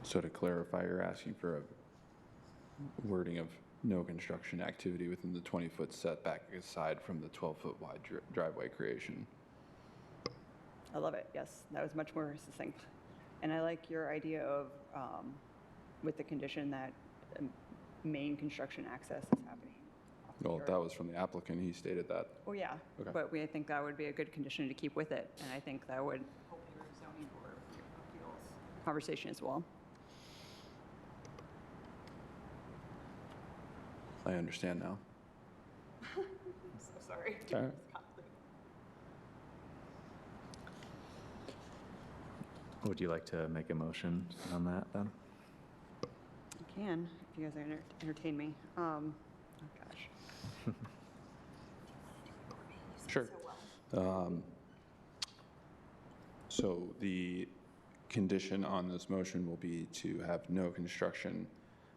Speaker 7: So to clarify, you're asking for a wording of no construction activity within the 20-foot setback aside from the 12-foot wide driveway creation.
Speaker 3: I love it, yes, that was much more succinct. And I like your idea of, with the condition that main construction access is happening. off the
Speaker 7: Well,
Speaker 3: road.
Speaker 7: that was from the applicant, he stated that.
Speaker 3: Oh, yeah,
Speaker 7: Okay.
Speaker 3: but I think that would be a good condition to keep with it, and I think that would help your zoning board of appeals conversation as well.
Speaker 7: I understand now.
Speaker 3: I'm so sorry.
Speaker 7: All right.
Speaker 1: Would you like to make a motion on that then?
Speaker 3: I can, if you guys entertain me. Oh, gosh.
Speaker 7: Sure. So the condition on this motion will be to have no construction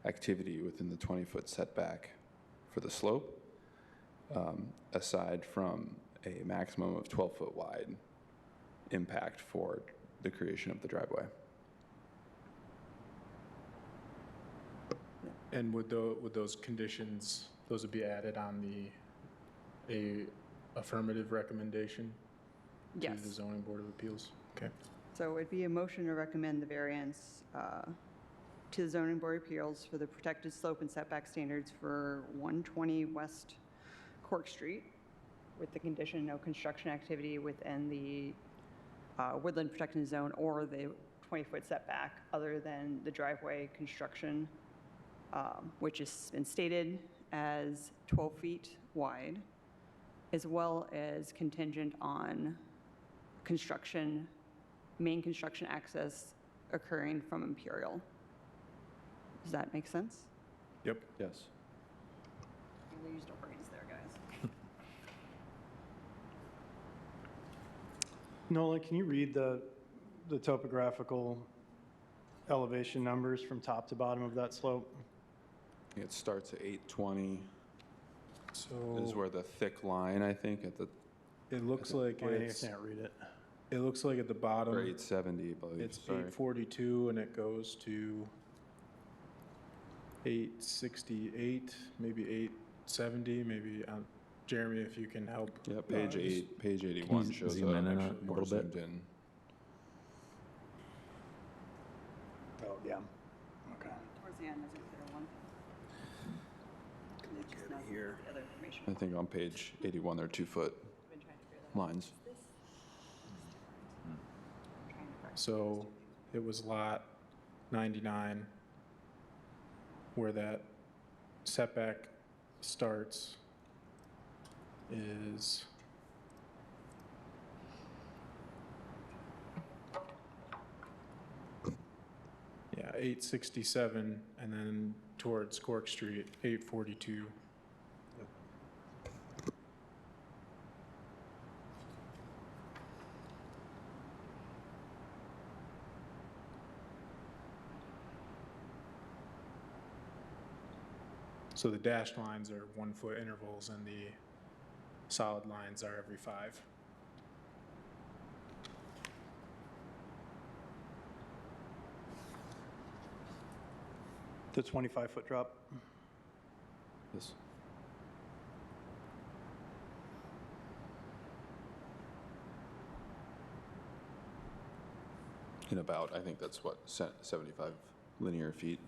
Speaker 7: activity within the 20-foot setback for the slope, aside from a maximum of 12-foot wide impact for the creation of the driveway.
Speaker 2: And would those conditions, those would be added on a affirmative recommendation to
Speaker 3: Yes.
Speaker 2: the zoning board of appeals? Okay.
Speaker 3: So it'd be a motion to recommend the variance to the zoning board of appeals for the protected slope and setback standards for 120 West Cork Street with the condition no construction activity within the woodland protected zone or the 20-foot setback other than the driveway construction, which has been stated as 12 feet wide, as well as contingent on construction, main construction access occurring from Imperial. Does that make sense?
Speaker 2: Yep.
Speaker 7: Yes.
Speaker 3: We used our brains there, guys.
Speaker 4: Nolan, can you read the topographical elevation numbers from top to bottom of that slope?
Speaker 7: It starts at 820
Speaker 2: So
Speaker 7: is where the thick line, I think, at the,
Speaker 2: it looks like
Speaker 4: I
Speaker 2: it's,
Speaker 4: can't read it.
Speaker 2: it looks like at the
Speaker 7: or
Speaker 2: bottom,
Speaker 7: 870, I believe,
Speaker 2: it's
Speaker 7: sorry.
Speaker 2: 842 and it goes to 868, maybe 870, maybe, Jeremy, if you can help.
Speaker 7: Yeah, page
Speaker 2: just-
Speaker 7: 8, page 81
Speaker 1: you
Speaker 7: shows
Speaker 1: zoom in
Speaker 7: up,
Speaker 1: on it
Speaker 7: actually,
Speaker 1: a
Speaker 7: more
Speaker 1: little bit?
Speaker 7: zoomed in.
Speaker 4: Oh, yeah. Okay.
Speaker 3: Towards the end, there's a clear one. Look at here. The other information.
Speaker 7: I think on page 81, there are 2-foot
Speaker 3: I've been trying to figure that out.
Speaker 7: lines.
Speaker 3: Trying to correct
Speaker 2: So it was lot 99 where that setback starts is yeah, 867 and then towards Cork Street, 842. So the dashed lines are 1-foot intervals and the solid lines are every 5.
Speaker 4: The 25-foot drop?
Speaker 7: This. In about, I think that's what, 75 linear feet.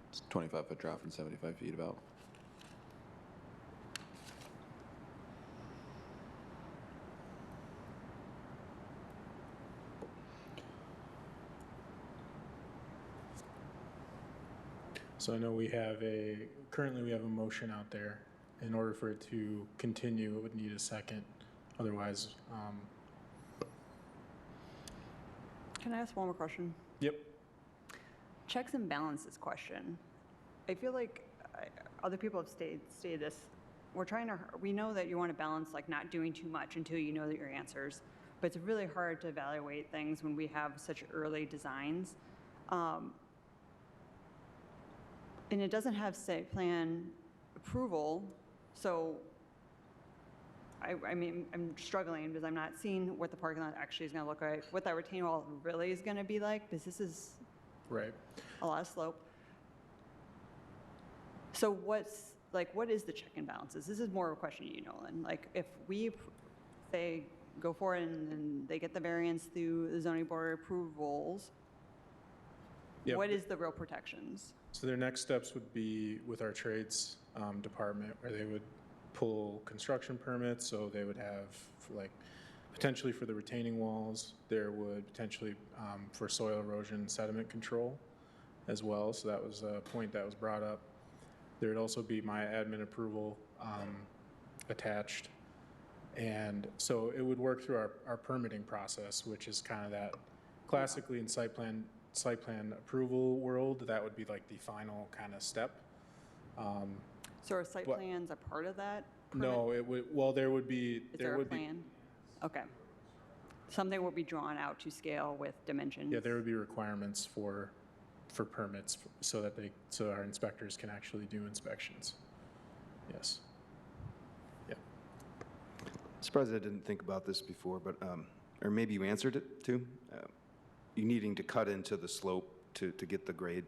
Speaker 7: It's 25-foot drop and 75 feet about.
Speaker 2: So I know currently we have a motion out there. In order for it to continue, it would need a second. Otherwise,
Speaker 3: Can I ask one more question?
Speaker 2: yep.
Speaker 3: Checks and balances question. I feel like other people have stated this. We know that you want to balance like not doing too much until you know that your answers, but it's really hard to evaluate things when we have such early designs. And it doesn't have site plan approval, so I mean, I'm struggling because I'm not seeing what the parking lot actually is going to look like, what that retaining wall really is going to be like, because this is
Speaker 2: Right.
Speaker 3: a lot of slope. So what's, like, what is the check and balances? This is more of a question to you, Nolan. Like, if we, say, go forward and they get the variance through the zoning board approvals,
Speaker 2: Yep.
Speaker 3: what is the real protections?
Speaker 2: So their next steps would be with our trades department, where they would pull construction permits, so they would have, like, potentially for the retaining walls, there would potentially for soil erosion sediment control as well, so that was a point that was brought up. There would also be my admin approval attached, and so it would work through our permitting process, which is kind of that classically in site plan approval world, that would be like the final kind of step.
Speaker 3: So are site
Speaker 2: What-
Speaker 3: plans a part of that permit?
Speaker 2: No, it would, well, there would be,
Speaker 3: Is there a
Speaker 2: would be,
Speaker 3: plan? Okay. Something will be drawn out to scale with dimensions?
Speaker 2: yeah, there would be requirements for permits so that so our inspectors can actually do inspections. Yes. Yeah.
Speaker 5: Surprised I didn't think about this before, but, or maybe you answered it too. You needing to cut into the slope to get the grade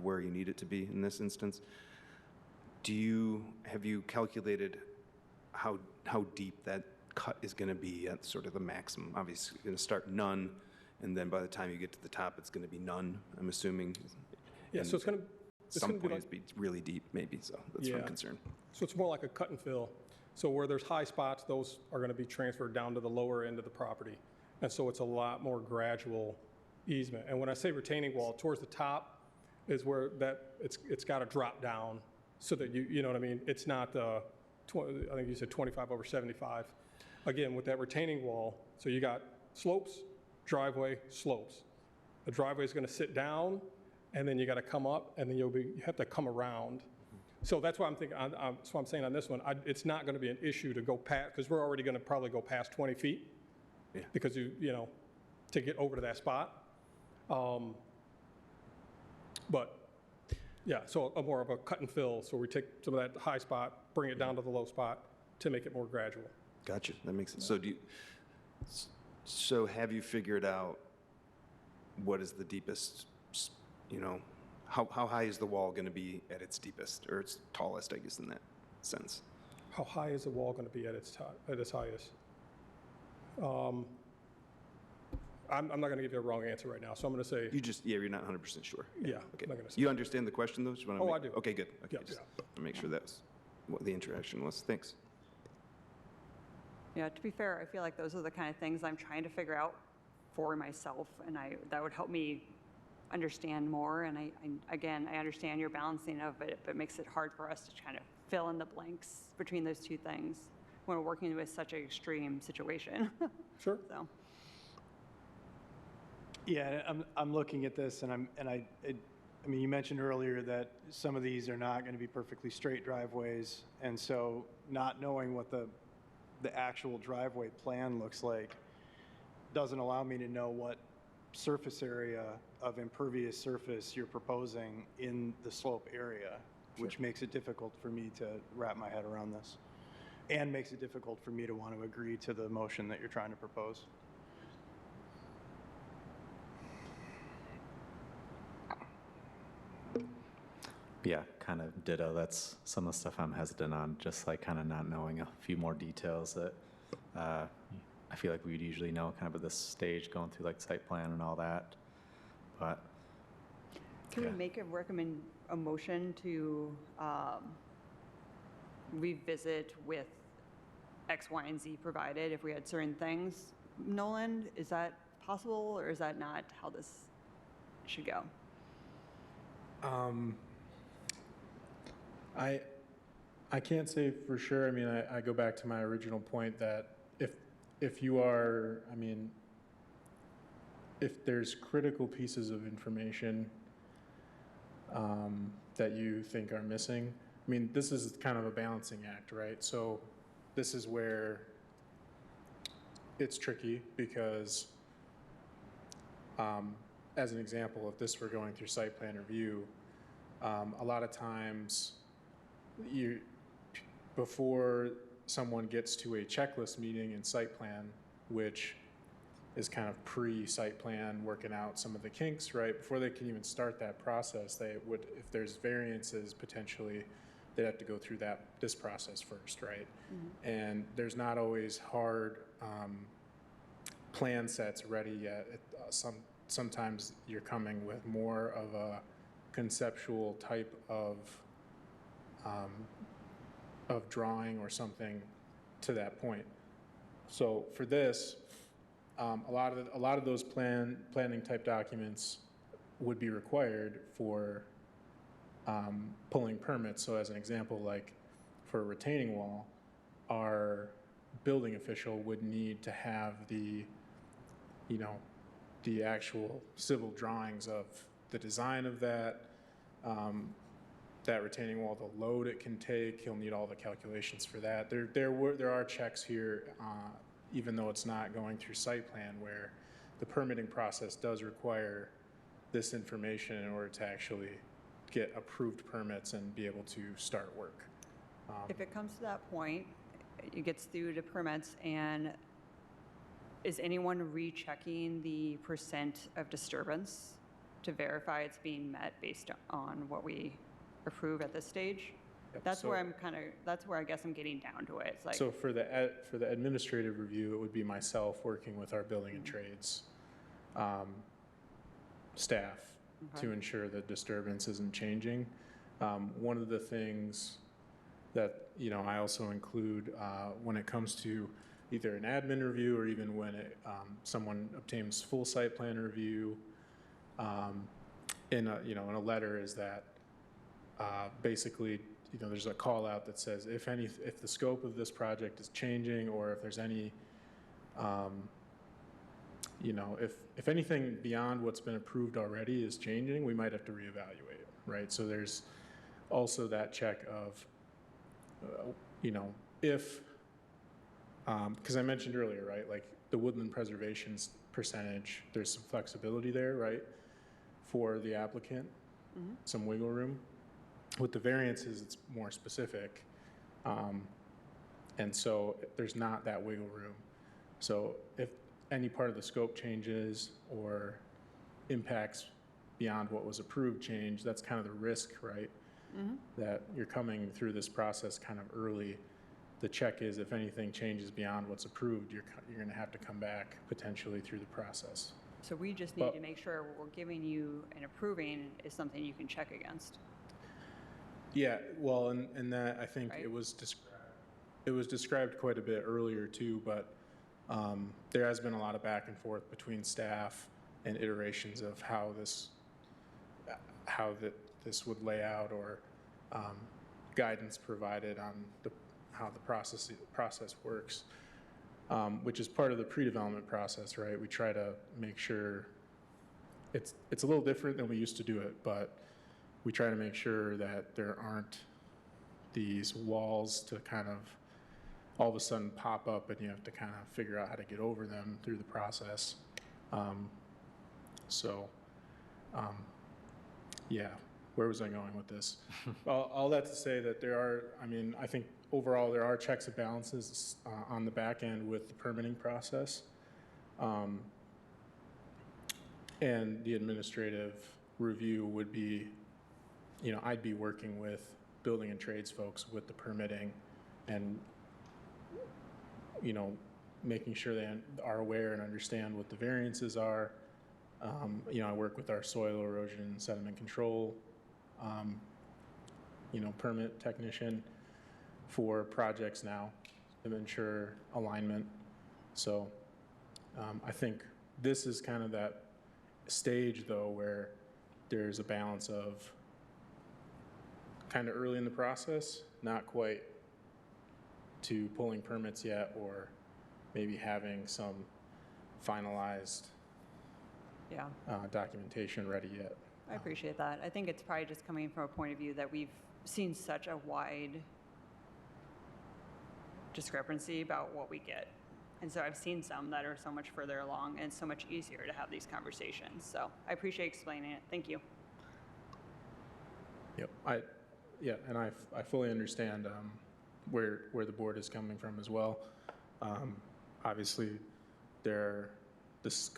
Speaker 5: where you need it to be in this instance. Have you calculated how deep that cut is going to be at sort of the maximum? Obviously, you're going to start none, and then by the time you get to the top, it's going to be none, I'm assuming.
Speaker 6: Yeah, so it's going to,
Speaker 5: Some
Speaker 6: gonna be
Speaker 5: point
Speaker 6: like,
Speaker 5: be really deep, maybe, so that's what I'm
Speaker 6: Yeah.
Speaker 5: concerned.
Speaker 6: so it's more like a cut and fill. So where there's high spots, those are going to be transferred down to the lower end of the property. And so it's a lot more gradual easement. And when I say retaining wall, towards the top is where it's got to drop down so that you know what I mean? It's not, I think you said 25 over 75. Again, with that retaining wall, so you got slopes, driveway, slopes. The driveway is going to sit down, and then you got to come up, and then you have to come around. So that's why I'm thinking, that's why I'm saying on this one, it's not going to be an issue to go past, because we're already going to probably go past 20 feet.
Speaker 5: Yeah.
Speaker 6: Because you know, to get over to that spot. But yeah, so a more of a cut and fill. So we take some of that high spot, bring it down to the low spot to make it more gradual.
Speaker 5: Gotcha, that makes sense. So have you figured out what is the deepest, you know, how high is the wall going to be at its deepest, or its tallest, I guess, in that sense?
Speaker 6: How high is the wall going to be at its highest? I'm not going to give you a wrong answer right now, so I'm going to say,
Speaker 5: You're not 100% sure?
Speaker 6: yeah,
Speaker 5: Okay.
Speaker 6: I'm not going to say.
Speaker 5: You understand the question, though? Just wanna
Speaker 6: Oh,
Speaker 5: make-
Speaker 6: I do.
Speaker 5: Okay, good. Okay,
Speaker 6: Yeah,
Speaker 5: just to make sure that's what the interaction was. Thanks.
Speaker 3: Yeah, to be fair, I feel like those are the kind of things I'm trying to figure out for myself, and that would help me understand more. And again, I understand your balancing of it, but it makes it hard for us to kind of fill in the blanks between those two things when we're working with such an extreme situation.
Speaker 6: Sure.
Speaker 3: So,
Speaker 4: Yeah, I'm looking at this, and I mean, you mentioned earlier that some of these are not going to be perfectly straight driveways, and so not knowing what the actual driveway plan looks like doesn't allow me to know what surface area of impervious surface you're proposing in the slope area, which makes it difficult for me to wrap my head around this, and makes it difficult for me to want to agree to the motion that you're trying to propose.
Speaker 1: Yeah, kind of ditto. That's some of the stuff I'm hesitant on, just like kind of not knowing a few more details that I feel like we'd usually know kind of at this stage going through like site plan and all that. But
Speaker 3: can we
Speaker 1: yeah.
Speaker 3: make a motion to revisit with X, Y, and Z provided if we had certain things? Nolan, is that possible, or is that not how this should go?
Speaker 2: I can't say for sure. I mean, I go back to my original point that if you are, I mean, if there's critical pieces of information that you think are missing, I mean, this is kind of a balancing act, right? So this is where it's tricky because, as an example, if this were going through site plan review, a lot of times before someone gets to a checklist meeting in site plan, which is kind of pre-site plan, working out some of the kinks, right? Before they can even start that process, they would, if there's variances, potentially, they'd have to go through this process first, right? And there's not always hard plan sets ready yet. Sometimes you're coming with more of a conceptual type of drawing or something to that point. So for this, a lot of those planning type documents would be required for pulling permits. So as an example, like for a retaining wall, our building official would need to have the actual civil drawings of the design of that retaining wall, the load it can take. He'll need all the calculations for that. There are checks here, even though it's not going through site plan, where the permitting process does require this information in order to actually get approved permits and be able to start work.
Speaker 3: If it comes to that point, it gets through to permits, and is anyone rechecking the % of disturbance to verify it's being met based on what we approve at this stage?
Speaker 2: Yep.
Speaker 3: That's
Speaker 2: So-
Speaker 3: where that's where I guess I'm getting down to it. It's like,
Speaker 2: So for the administrative review, it would be myself working with our building and trades staff to ensure that disturbance isn't changing. One of the things that, I also include when it comes to either an admin review or even when someone obtains full site plan review, in a letter, is that basically, there's a call out that says if the scope of this project is changing, or if there's any, if anything beyond what's been approved already is changing, we might have to reevaluate, right? So there's also that check of, if, because I mentioned earlier, right, like the woodland preservation's percentage, there's some flexibility there, right, for the applicant, some wiggle room. With the variances, it's more specific, and so there's not that wiggle room. So if any part of the scope changes or impacts beyond what was approved change, that's kind of the risk, right? That you're coming through this process kind of early. The check is if anything changes beyond what's approved, you're going to have to come back potentially through the process.
Speaker 3: so we just need to make sure what we're giving you and approving is something you can check against.
Speaker 2: Yeah, well, and that, I think
Speaker 3: Right.
Speaker 2: it was described quite a bit earlier too, but there has been a lot of back and forth between staff and iterations of how this would lay out, or guidance provided on how the process works, which is part of the pre-development process, right? We try to make sure it's a little different than we used to do it, but we try to make sure that there aren't these walls to kind of all of a sudden pop up and you have to kind of figure out how to get over them through the process. Yeah, where was I going with this? All that to say that I think overall there are checks and balances on the back end with the permitting process. And the administrative review would be, I'd be working with building and trades folks with the permitting and, making sure they are aware and understand what the variances are. I work with our soil erosion and sediment control, permit technician for projects now to ensure alignment. So I think this is kind of that stage, though, where there's a balance of kind of early in the process, not quite to pulling permits yet, or maybe having some finalized documentation ready yet.
Speaker 3: I appreciate that. I think it's probably just coming from a point of view that we've seen such a wide discrepancy about what we get. And so I've seen some that are so much further along, and it's so much easier to have these conversations. So I appreciate explaining it. Thank you.
Speaker 2: Yep. And I fully understand where the board is coming from as well. Obviously, this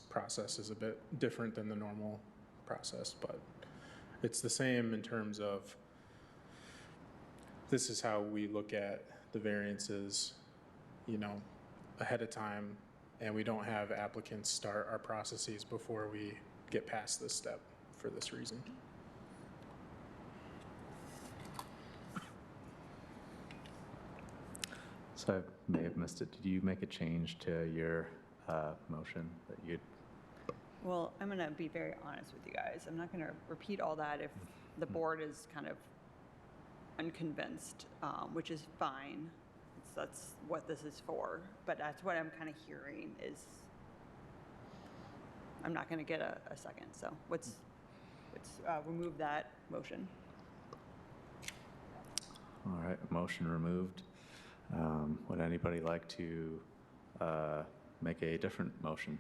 Speaker 2: process is a bit different than the normal process, but it's the same in terms of this is how we look at the variances, ahead of time, and we don't have applicants start our processes before we get past this step for this reason.
Speaker 1: So I may have missed it. Did you make a change to your motion that you'd?
Speaker 3: Well, I'm going to be very honest with you guys. I'm not going to repeat all that if the board is kind of unconvinced, which is fine. That's what this is for. But that's what I'm kind of hearing is I'm not going to get a second. So let's remove that motion.
Speaker 1: All right, motion removed. Would anybody like to make a different motion?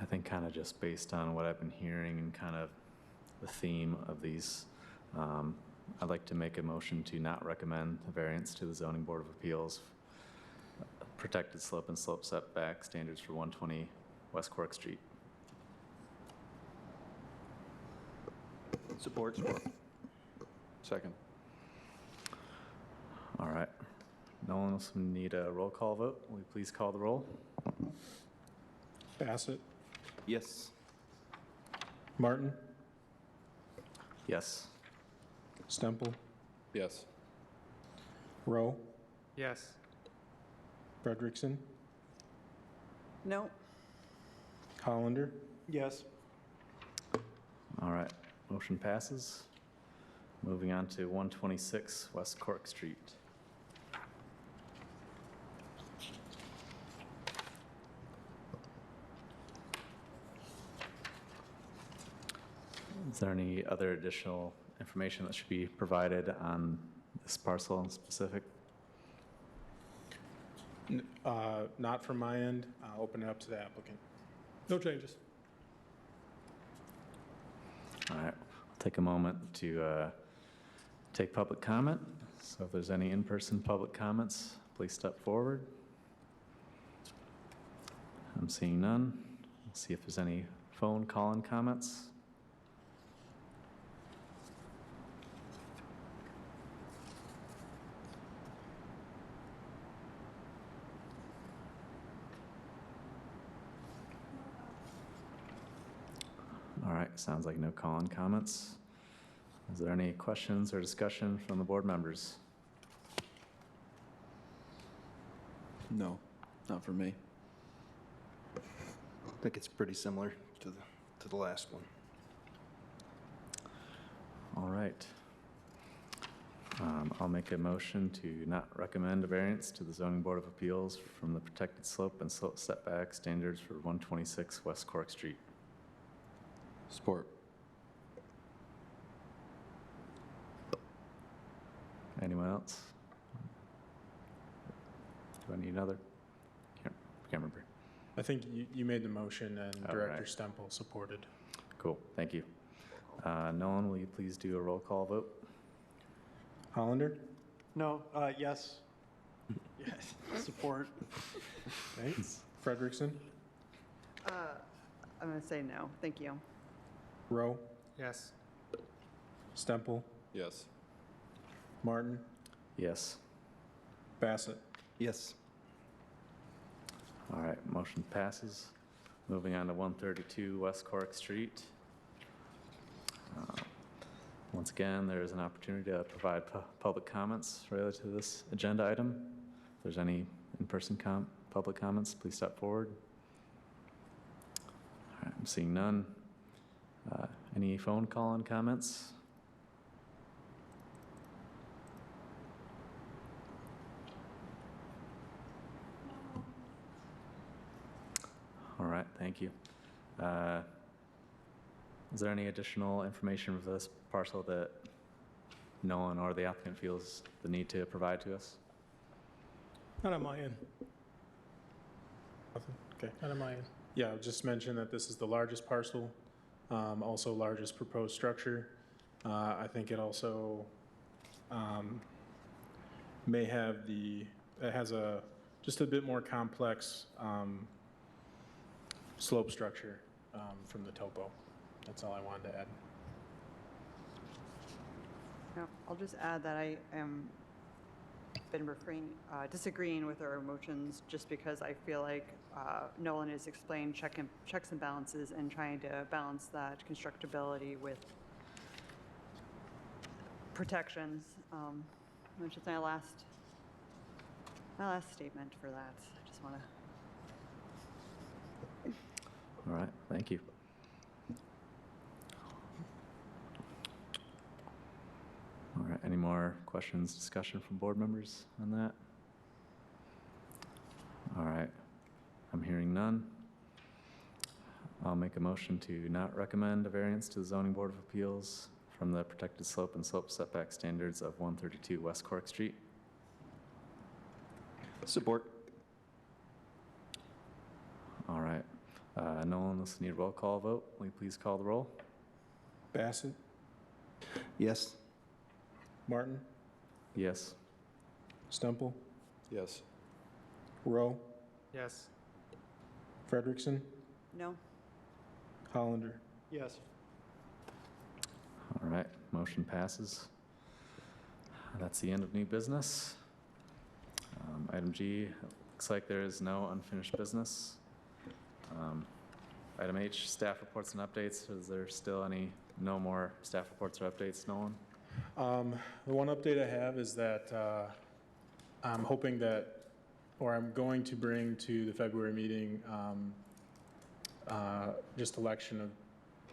Speaker 1: I think kind of just based on what I've been hearing and kind of the theme of these, I'd like to make a motion to not recommend a variance to the Zoning Board of Appeals. Protected slope and slope setback standards for 120 West Cork Street.
Speaker 5: Support.
Speaker 7: Second.
Speaker 1: All right. No one else need a roll call vote. Will you please call the roll?
Speaker 2: Bassett,
Speaker 5: Yes.
Speaker 2: Martin,
Speaker 1: Yes.
Speaker 2: Stemple,
Speaker 7: Yes.
Speaker 2: Rowe,
Speaker 6: Yes.
Speaker 2: Frederickson,
Speaker 3: No.
Speaker 2: Hollander,
Speaker 4: Yes.
Speaker 1: All right. Motion passes. Moving on to 126 West Cork Street. Is there any other additional information that should be provided on this parcel in specific?
Speaker 2: Not from my end. I'll open it up to the applicant.
Speaker 6: No changes.
Speaker 1: All right, we'll take a moment to take public comment. So if there's any in-person public comments, please step forward. I'm seeing none. We'll see if there's any phone call-in comments. All right, sounds like no call-in comments. Is there any questions or discussion from the board members?
Speaker 5: No, not for me. I think it's pretty similar to the last one.
Speaker 1: All right. I'll make a motion to not recommend a variance to the Zoning Board of Appeals from the protected slope and slope setback standards for 126 West Cork Street.
Speaker 7: Support.
Speaker 1: Anyone else? Do I need another? Can't remember.
Speaker 2: I think you made the motion and
Speaker 1: All
Speaker 2: Director
Speaker 1: right.
Speaker 2: Stemple supported.
Speaker 1: Cool, thank you. Nolan, will you please do a roll call vote?
Speaker 2: Hollander,
Speaker 4: No, yes. Yes, support.
Speaker 2: thanks. Frederickson,
Speaker 3: I'm going to say no. Thank you.
Speaker 2: Rowe,
Speaker 6: Yes.
Speaker 2: Stemple,
Speaker 7: Yes.
Speaker 2: Martin,
Speaker 1: Yes.
Speaker 2: Bassett.
Speaker 5: Yes.
Speaker 1: All right, motion passes. Moving on to 132 West Cork Street. Once again, there is an opportunity to provide public comments related to this agenda item. If there's any in-person public comments, please step forward. All right, I'm seeing none. Any phone call-in comments? All right, thank you. Is there any additional information for this parcel that no one or the applicant feels the need to provide to us?
Speaker 6: Not on my end.
Speaker 2: Nothing? Okay.
Speaker 6: None of mine.
Speaker 2: Yeah, I'll just mention that this is the largest parcel, also largest proposed structure. I think it also may have it has just a bit more complex slope structure from the topo. That's all I wanted to add.
Speaker 3: No, I'll just add that I am disagreeing with our motions just because I feel like Nolan has explained checks and balances and trying to balance that constructability with protections. Which is my last statement for that. I just want to.
Speaker 1: All right, thank you. All right, any more questions, discussion from board members on that? All right, I'm hearing none. I'll make a motion to not recommend a variance to the Zoning Board of Appeals from the protected slope and slope setback standards of 132 West Cork Street.
Speaker 5: Support.
Speaker 1: All right, Nolan, this need a roll call vote. Will you please call the roll?
Speaker 2: Bassett,
Speaker 5: Yes.
Speaker 2: Martin,
Speaker 1: Yes.
Speaker 2: Stemple,
Speaker 7: Yes.
Speaker 2: Rowe,
Speaker 6: Yes.
Speaker 2: Frederickson,
Speaker 3: No?
Speaker 2: Hollander.
Speaker 4: Yes.
Speaker 1: All right, motion passes. That's the end of new business. Item G, looks like there is no unfinished business. Item H, staff reports and updates. Is there still no more staff reports or updates, Nolan?
Speaker 2: The one update I have is that I'm hoping that, or I'm going to bring to the February meeting, just election of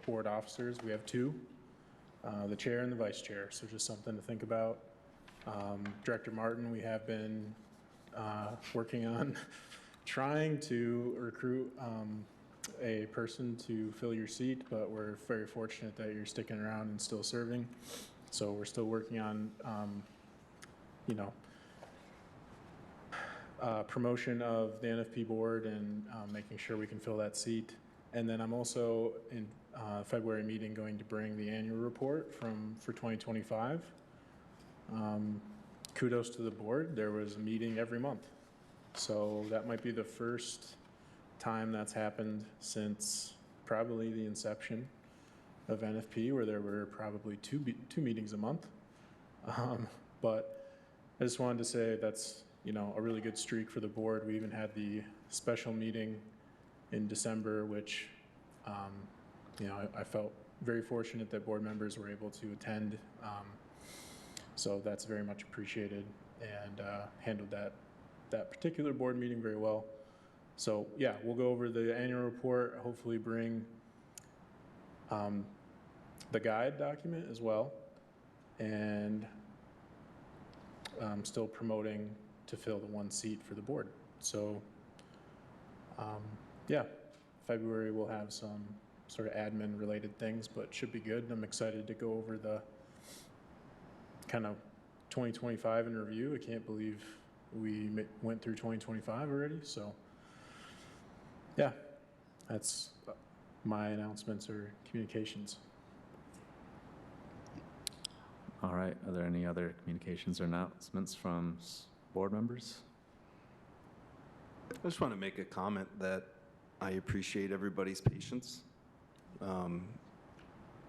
Speaker 2: board officers. We have two, the chair and the vice chair, so just something to think about. Director Martin, we have been working on trying to recruit a person to fill your seat, but we're very fortunate that you're sticking around and still serving. So we're still working on, promotion of the NFP board and making sure we can fill that seat. And then I'm also in February meeting going to bring the annual report for 2025. Kudos to the board. There was a meeting every month. So that might be the first time that's happened since probably the inception of NFP, where there were probably two meetings a month. But I just wanted to say that's, a really good streak for the board. We even had the special meeting in December, which, I felt very fortunate that board members were able to attend. So that's very much appreciated, and handled that particular board meeting very well. So yeah, we'll go over the annual report, hopefully bring the guide document as well, and still promoting to fill the one seat for the board. So yeah, February we'll have some sort of admin related things, but should be good. I'm excited to go over the kind of 2025 in review. I can't believe we went through 2025 already. So yeah, that's my announcements or communications.
Speaker 1: All right, are there any other communications or announcements from board members?
Speaker 5: I just want to make a comment that I appreciate everybody's patience.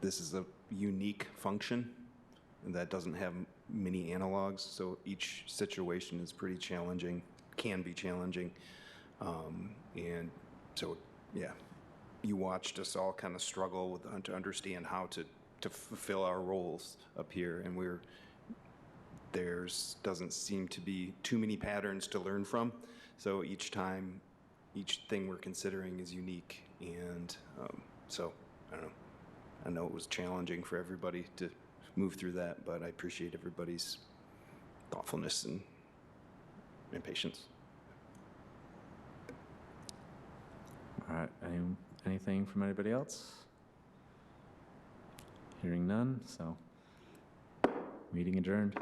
Speaker 5: This is a unique function that doesn't have many analogs, so each situation is pretty challenging, can be challenging. And so, yeah, you watched us all kind of struggle to understand how to fulfill our roles up here, and there's doesn't seem to be too many patterns to learn from. So each time, each thing we're considering is unique, and so I don't know. I know it was challenging for everybody to move through that, but I appreciate everybody's thoughtfulness and patience.
Speaker 1: All right, anything from anybody else? Hearing none, so meeting adjourned.